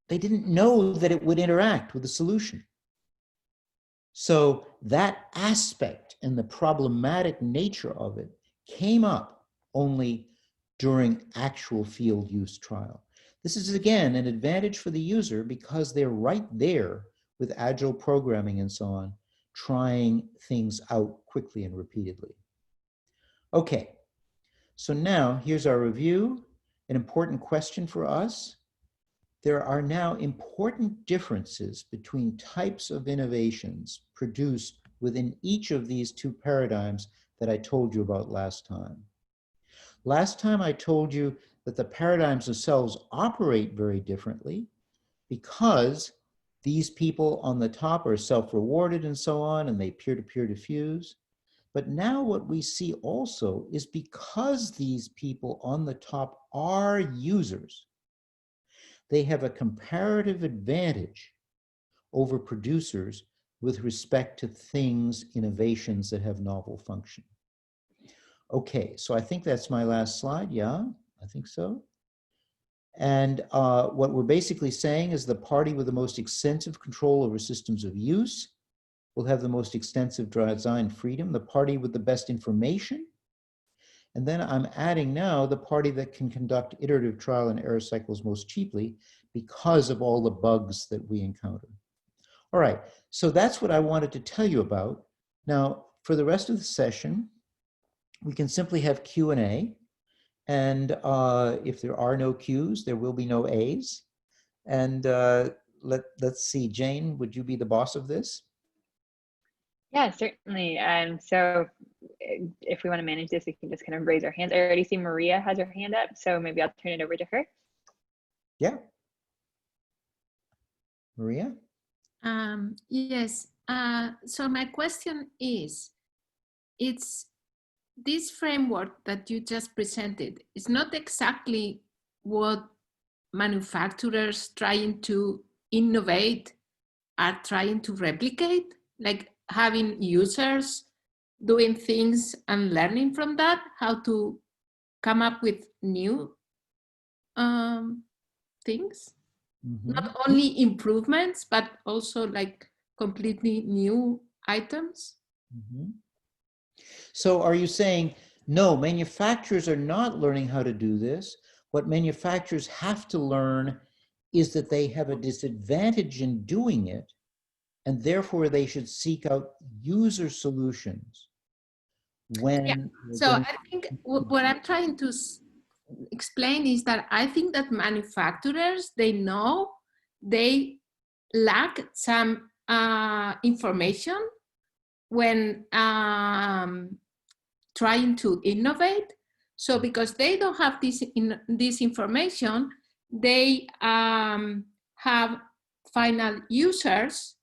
they didn't know that it would interact with the solution. So that aspect and the problematic nature of it came up only during actual field use trial. This is, again, an advantage for the user because they're right there with agile programming and so on, trying things out quickly and repeatedly. Okay, so now here's our review. An important question for us. There are now important differences between types of innovations produced within each of these two paradigms that I told you about last time. Last time I told you that the paradigms themselves operate very differently because these people on the top are self-rewarded and so on, and they peer-to-peer diffuse. But now what we see also is because these people on the top are users, they have a comparative advantage over producers with respect to things, innovations that have novel function. Okay, so I think that's my last slide. Yeah, I think so. And what we're basically saying is the party with the most extensive control over systems of use will have the most extensive design freedom, the party with the best information. And then I'm adding now the party that can conduct iterative trial and error cycles most cheaply because of all the bugs that we encounter. All right, so that's what I wanted to tell you about. Now, for the rest of the session, we can simply have Q&A. And if there are no Qs, there will be no As. And let's see, Jane, would you be the boss of this? Yeah, certainly. So if we want to manage this, we can just kind of raise our hands. I already see Maria has her hand up, so maybe I'll turn it over to her. Yeah. Maria? Yes. So my question is, it's this framework that you just presented is not exactly what manufacturers trying to innovate are trying to replicate, like having users doing things and learning from that, how to come up with new things. Mm-hmm. Not only improvements, but also like completely new items. Mm-hmm. So are you saying, no, manufacturers are not learning how to do this. What manufacturers have to learn is that they have a disadvantage in doing it, and therefore they should seek out user solutions when... Yeah. So I think what I'm trying to explain is that I think that manufacturers, they know they lack some information when trying to innovate. So because they don't have this information, they have final users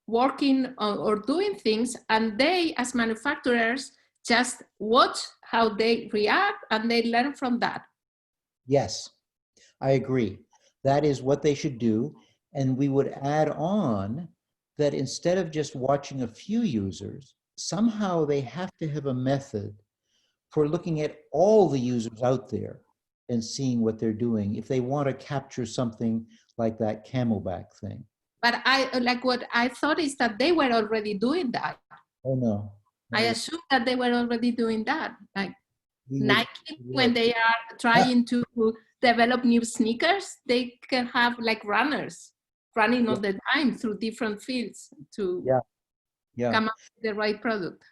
working or doing things, and they as manufacturers just watch how they react and they learn from that. Yes, I agree. That is what they should do. And we would add on that instead of just watching a few users, somehow they have to have a method for looking at all the users out there and seeing what they're doing if they want to capture something like that Camelback thing. But what I thought is that they were already doing that. Oh no. I assume that they were already doing that. Like Nike, would. when they are trying to develop new sneakers, they can have like runners running all the time through different fields to come up with the right product.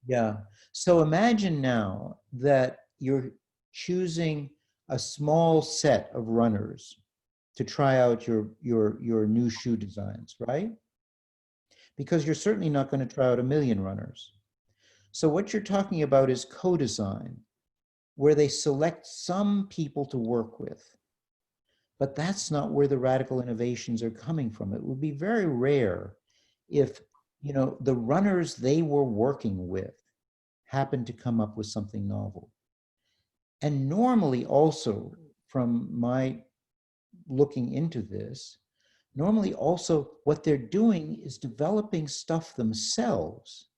Yeah. So imagine now that you're choosing a small set of runners to try out your new shoe designs, right? Because you're certainly not going to try out 1 million runners. So what you're talking about is co-design, where they select some people to work with. But that's not where the radical innovations are coming from. It would be very rare if, you know, the runners they were working with happened to come up with something novel. And normally also, from my looking into this, normally also what they're doing is developing stuff themselves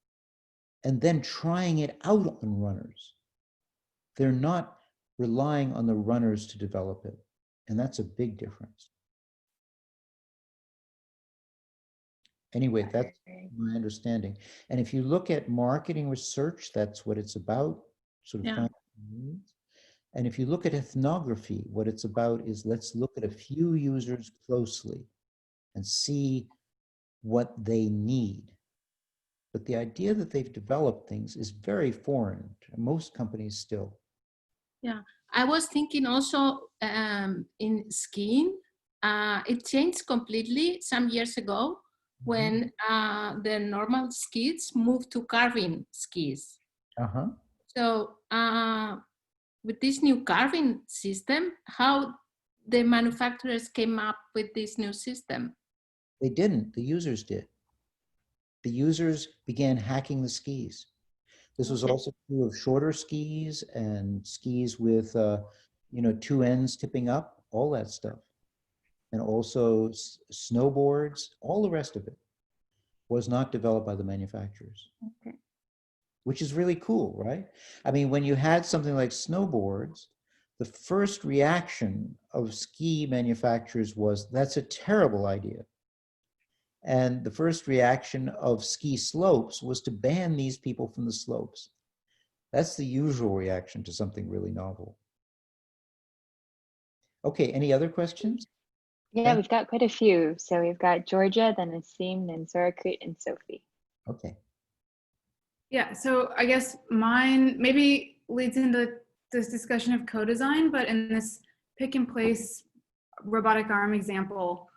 and then trying it out on runners. They're not relying on the runners to develop it. And that's a big difference. Anyway, that's my understanding. And if you look at marketing research, that's what it's about, sort of Yeah. finding needs. And if you look at ethnography, what it's about is let's look at a few users closely and see what they need. But the idea that they've developed things is very foreign to most companies still. Yeah, I was thinking also in skiing, it changed completely some years ago when the normal skis moved to carving skis. Uh-huh. So with this new carving system, how the manufacturers came up with this new system? They didn't, the users did. The users began hacking the skis. This was also true of shorter skis and skis with, two ends tipping up, all that stuff. And also snowboards, all the rest of it was not developed by the manufacturers. Okay. Which is really cool, right? I mean, when you had something like snowboards, the first reaction of ski manufacturers was, that's a terrible idea. And the first reaction of ski slopes was to ban these people from the slopes. That's the usual reaction to something really novel. Okay, any other questions? Yeah, we've got quite a few. So we've got Georgia, then Asim, then Zorakrit, and Sophie. Okay. Yeah, so I guess mine maybe leads into this discussion of co-design, but in this pick and place robotic arm example,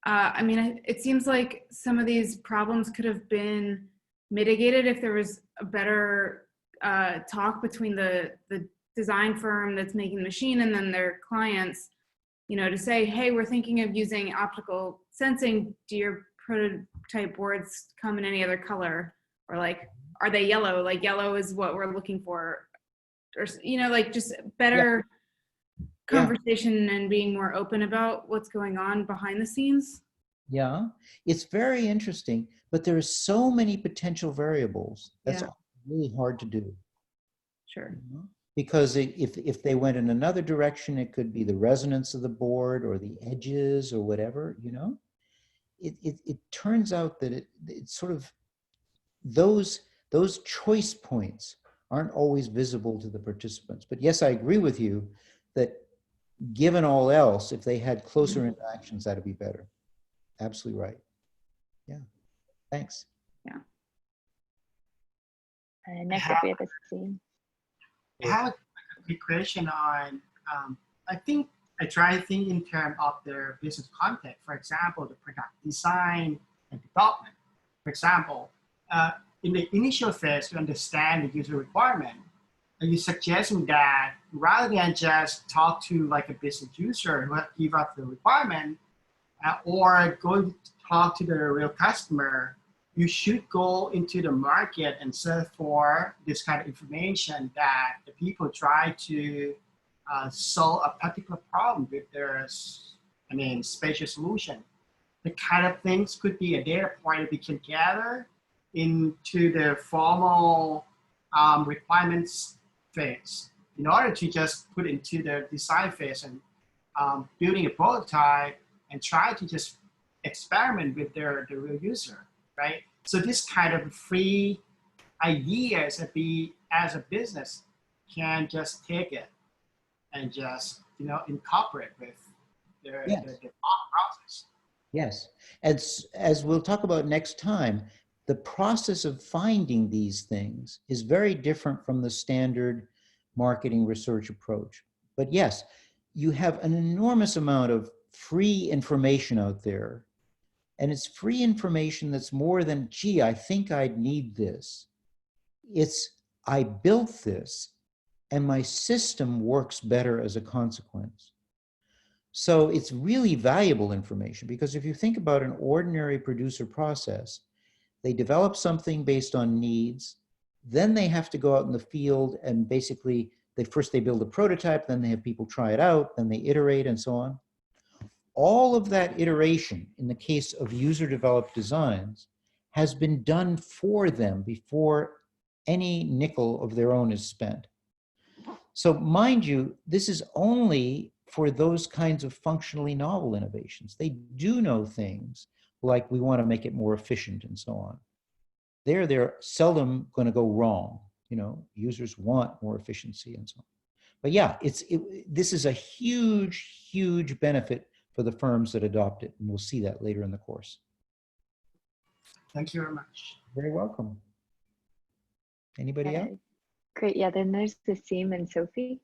I mean, it seems like some of these problems could have been mitigated if there was a better talk between the design firm that's making the machine and then their clients, to say, hey, we're thinking of using optical sensing. Do your prototype boards come in any other color? Or like, are they yellow? Like yellow is what we're looking for. Or, like just better conversation and being more open about what's going on behind the scenes. Yeah, it's very interesting, but there are so many potential variables. That's really hard to do. Sure. Because if they went in another direction, it could be the resonance of the board or the edges or whatever, It turns out that it's sort of, those choice points aren't always visible to the participants. But yes, I agree with you that given all else, if they had closer interactions, that'd be better. Absolutely right. Yeah, thanks. Yeah. Next up we have Asim. I have a quick question on, I think I try to think in terms of their business context. For example, the product design and development. For example, in the initial phase, to understand the user requirement, are you suggesting that rather than just talk to like a business user who give us the requirement, or go to talk to the real customer, you should go into the market and search for this kind of information that the people try to solve a particular problem with their, spatial solution. The kind of things could be a data point that we can gather into the formal requirements phase in order to just put into the design phase and building a prototype and try to just experiment with the real user, right? So this kind of free ideas that we as a business can just take it and just, incorporate with the process. Yes, as we'll talk about next time, the process of finding these things is very different from the standard marketing research approach. But yes, you have an enormous amount of free information out there. And it's free information that's more than, gee, I think I'd need this. It's, I built this and my system works better as a consequence. So it's really valuable information, because if you think about an ordinary producer process, they develop something based on needs, then they have to go out in the field and basically, first they build a prototype, then they have people try it out, then they iterate and so on. all of that iteration in the case of user-developed designs has been done for them before any nickel of their own is spent. So mind you, this is only for those kinds of functionally novel innovations. They do know things like we want to make it more efficient and so on. They're seldom going to go wrong. You know, users want more efficiency and so on. But yeah, this is a huge, huge benefit for the firms that adopt it. And we'll see that later in the course. Thank you very much. Very welcome. Anybody else? Great. Yeah, then there's Asim and Sophie.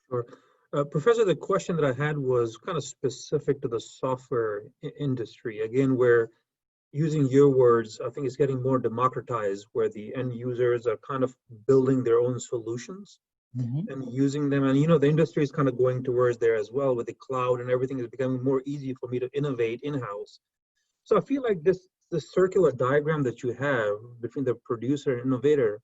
Sure. Professor, the question that I had was kind of specific to the software industry. Again, where using your words, I think it's getting more democratized, where the end users are kind of building their own solutions and using them. And, you know, the industry is kind of going towards there as well with the cloud, and everything is becoming more easy for me to innovate in-house. So I feel like this circular diagram that you have between the producer and innovator,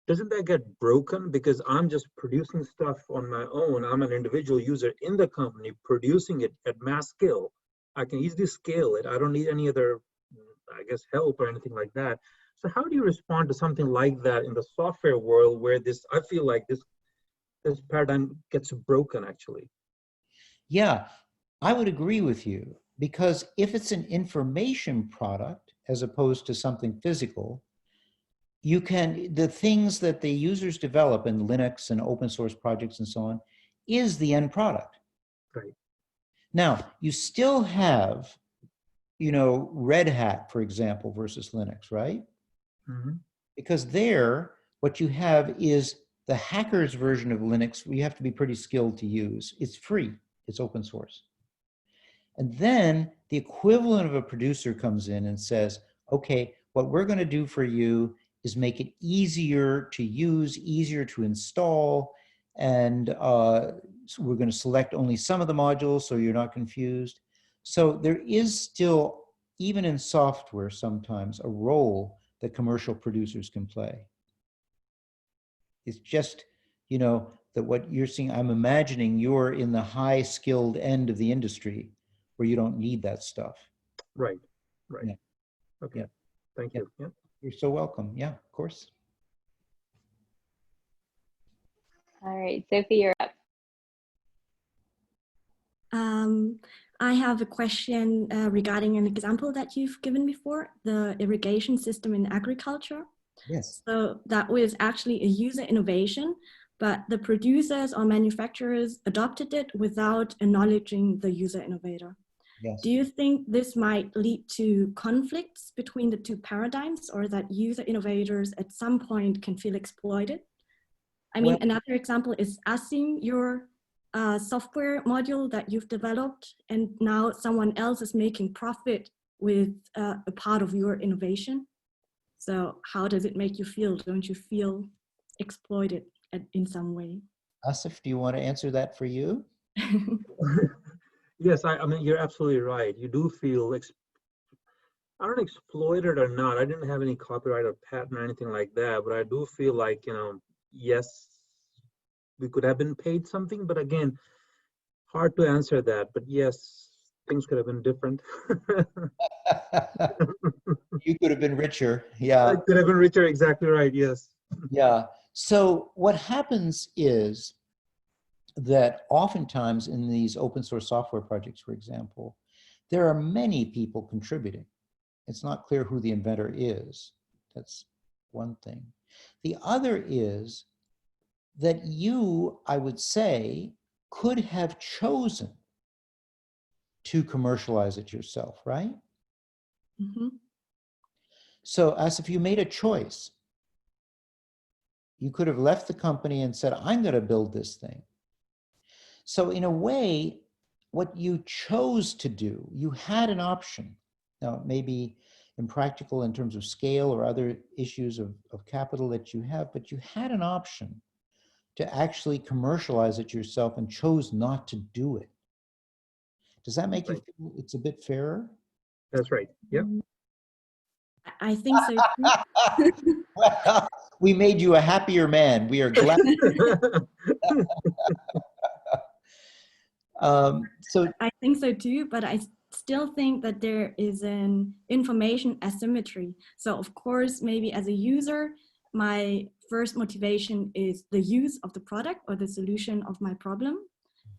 doesn't that get broken? Because I'm just producing stuff on my own. I'm an individual user in the company producing it at mass scale. I can easily scale it. I don't need any other, I guess, help or anything like that. So how do you respond to something like that in the software world where I feel like this paradigm gets broken actually? Yeah, I would agree with you, because if it's an information product as opposed to something physical, the things that the users develop in Linux and open source projects and so on is the end product. Right. Now, you still have, you know, Red Hat, for example, versus Linux, right? Because there, what you have is the hacker's version of Linux. You have to be pretty skilled to use. It's free, it's open source. And then the equivalent of a producer comes in and says, okay, what we're going to do for you is make it easier to use, easier to install, and so we're going to select only some of the modules so you're not confused. So there is still, even in software sometimes, a role that commercial producers can play. It's just, you know, that what you're seeing, I'm imagining you're in the high skilled end of the industry where you don't need that stuff. Right, right. Yeah. Okay, Yeah. Thank you. Yeah. You're so welcome. Yeah, of course. All right, Sophie, you're up. I have a question regarding an example that you've given before, the irrigation system in agriculture. Yes. So that was actually a user innovation, but the producers or manufacturers adopted it without acknowledging the user innovator. Yes. Do you think this might lead to conflicts between the two paradigms, or that user innovators at some point can feel exploited? I mean, another example is Asim, your software module that you've developed, and now someone else is making profit with a part of your innovation. So how does it make you feel? Don't you feel exploited in some way? Asif, do you want to answer that for you? Yes, I mean, you're absolutely right. You do feel, I don't know, exploited or not. I didn't have any copyright or patent or anything like that, but I do feel like, you know, yes, we could have been paid something, but again, hard to answer that. But yes, things could have been different. You could have been richer. Yeah. I could have been richer. Exactly right. Yes. Yeah. So what happens is that oftentimes in these open source software projects, for example, there are many people contributing. It's not clear who the inventor is. That's one thing. The other is that you, I would say, could have chosen to commercialize it yourself, right? So as if you made a choice, you could have left the company and said, I'm going to build this thing. So in a way, what you chose to do, you had an option. Now, it may be impractical in terms of scale or other issues of capital that you have, but you had an option to actually commercialize it yourself and chose not to do it. Does that make you feel it's a bit fairer? That's right. Yep. I think so too. Well, we made you a happier man. We are glad. So I think so too, but I still think that there is an information asymmetry. So of course, maybe as a user, my first motivation is the use of the product or the solution of my problem.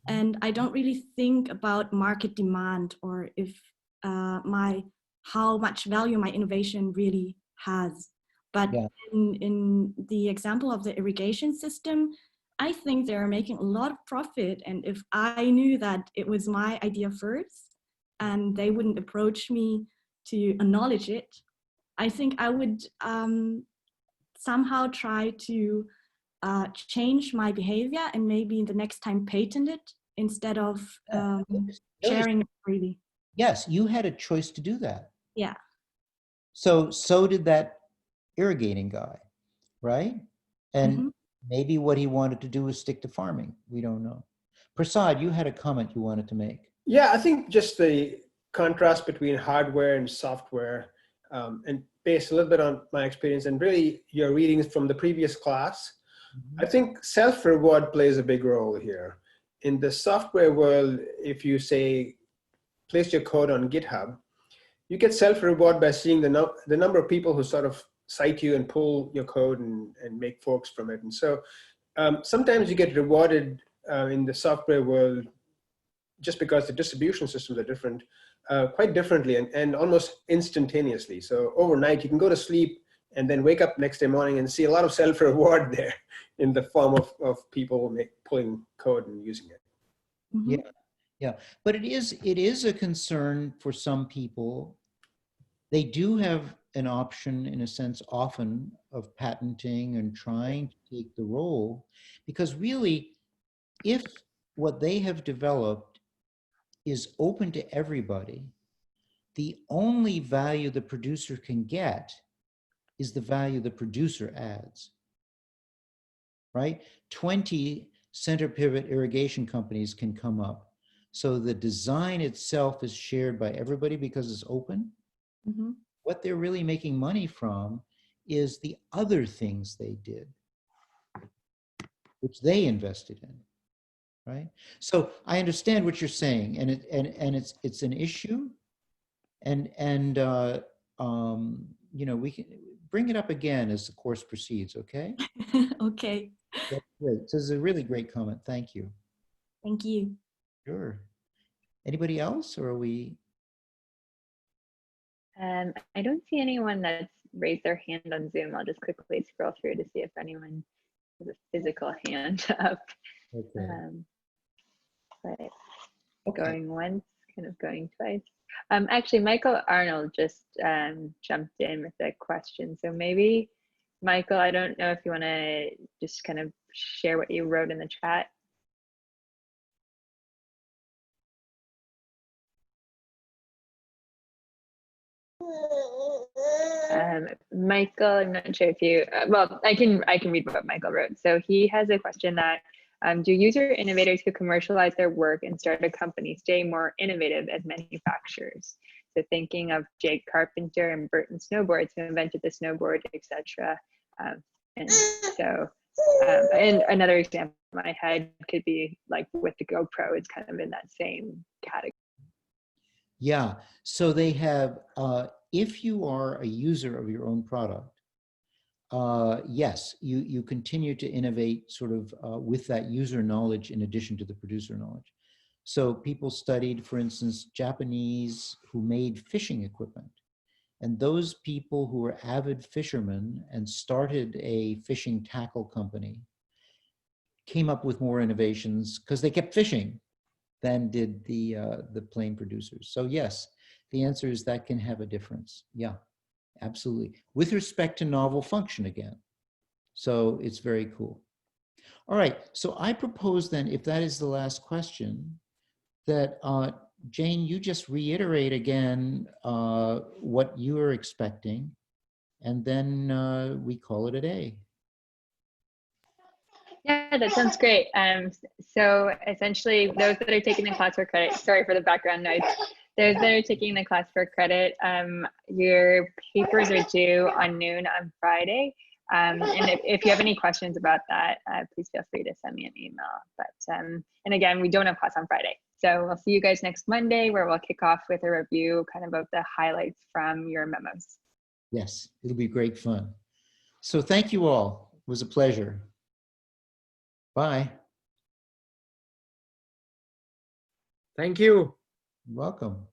And I don't really think about market demand or if how much value my innovation really has. But yeah. in the example of the irrigation system, I think they're making a lot of profit. And if I knew that it was my idea first and they wouldn't approach me to acknowledge it, I think I would somehow try to change my behavior and maybe the next time patent it instead of sharing it freely. Yes, you had a choice to do that. Yeah. So did that irrigating guy, right? And maybe what he wanted to do was stick to farming. We don't know. Prasad, you had a comment you wanted to make. Yeah, I think just the contrast between hardware and software, and based a little bit on my experience and really your readings from the previous class, I think self-reward plays a big role here. In the software world, if you say, place your code on GitHub, you get self-reward by seeing the number of people who sort of cite you and pull your code and make forks from it. And so sometimes you get rewarded in the software world just because the distribution systems are different, quite differently and almost instantaneously. So overnight, you can go to sleep and then wake up next day morning and see a lot of self-reward there in the form of people pulling code and using it. Yeah, yeah. But it is a concern for some people. They do have an option, in a sense, often of patenting and trying to take the role, because really, if what they have developed is open to everybody, the only value the producer can get is the value the producer adds, right? 20 center pivot irrigation companies can come up. So the design itself is shared by everybody because it's open. What they're really making money from is the other things they did, which they invested in, right? So I understand what you're saying, and it's an issue, and you know, we can bring it up again as the course proceeds. Okay. Okay. That's great. So this is a really great comment. Thank you. Thank you. Sure. Anybody else, or are we? I don't see anyone that's raised their hand on Zoom. I'll just quickly scroll through to see if anyone has a physical hand up. Okay. But going once, kind of going twice. Actually, Michael Arnold just jumped in with a question. So maybe, Michael, I don't know if you want to just kind of share what you wrote in the chat. Michael, I'm not sure if you, well, I can read what Michael wrote. So he has a question that, do user innovators who commercialize their work and start a company stay more innovative as manufacturers? So thinking of Jake Carpenter and Burton Snowboards who invented the snowboard, etc. And so, and another example in my head could be like with the GoPro, it's kind of in that same category. Yeah, so they have, if you are a user of your own product, yes, you continue to innovate sort of with that user knowledge in addition to the producer knowledge. So people studied, for instance, Japanese who made fishing equipment. And those people who were avid fishermen and started a fishing tackle company came up with more innovations because they kept fishing than did the plane producers. So yes, the answer is that can have a difference. Yeah, absolutely. With respect to novel function again. So it's very cool. All right, so I propose then, if that is the last question, that Jane, you just reiterate again what you are expecting, and then we call it a day. Yeah, that sounds great. So essentially, those that are taking the class for credit, sorry for the background noise, those that are taking the class for credit, your papers are due on noon on Friday. And if you have any questions about that, please feel free to send me an email. But and again, we don't have class on Friday, So we'll see you guys next Monday, where we'll kick off with a review kind of the highlights from your memos. Yes, it'll be great fun. So thank you all. It was a pleasure. Bye. Thank you. You're welcome.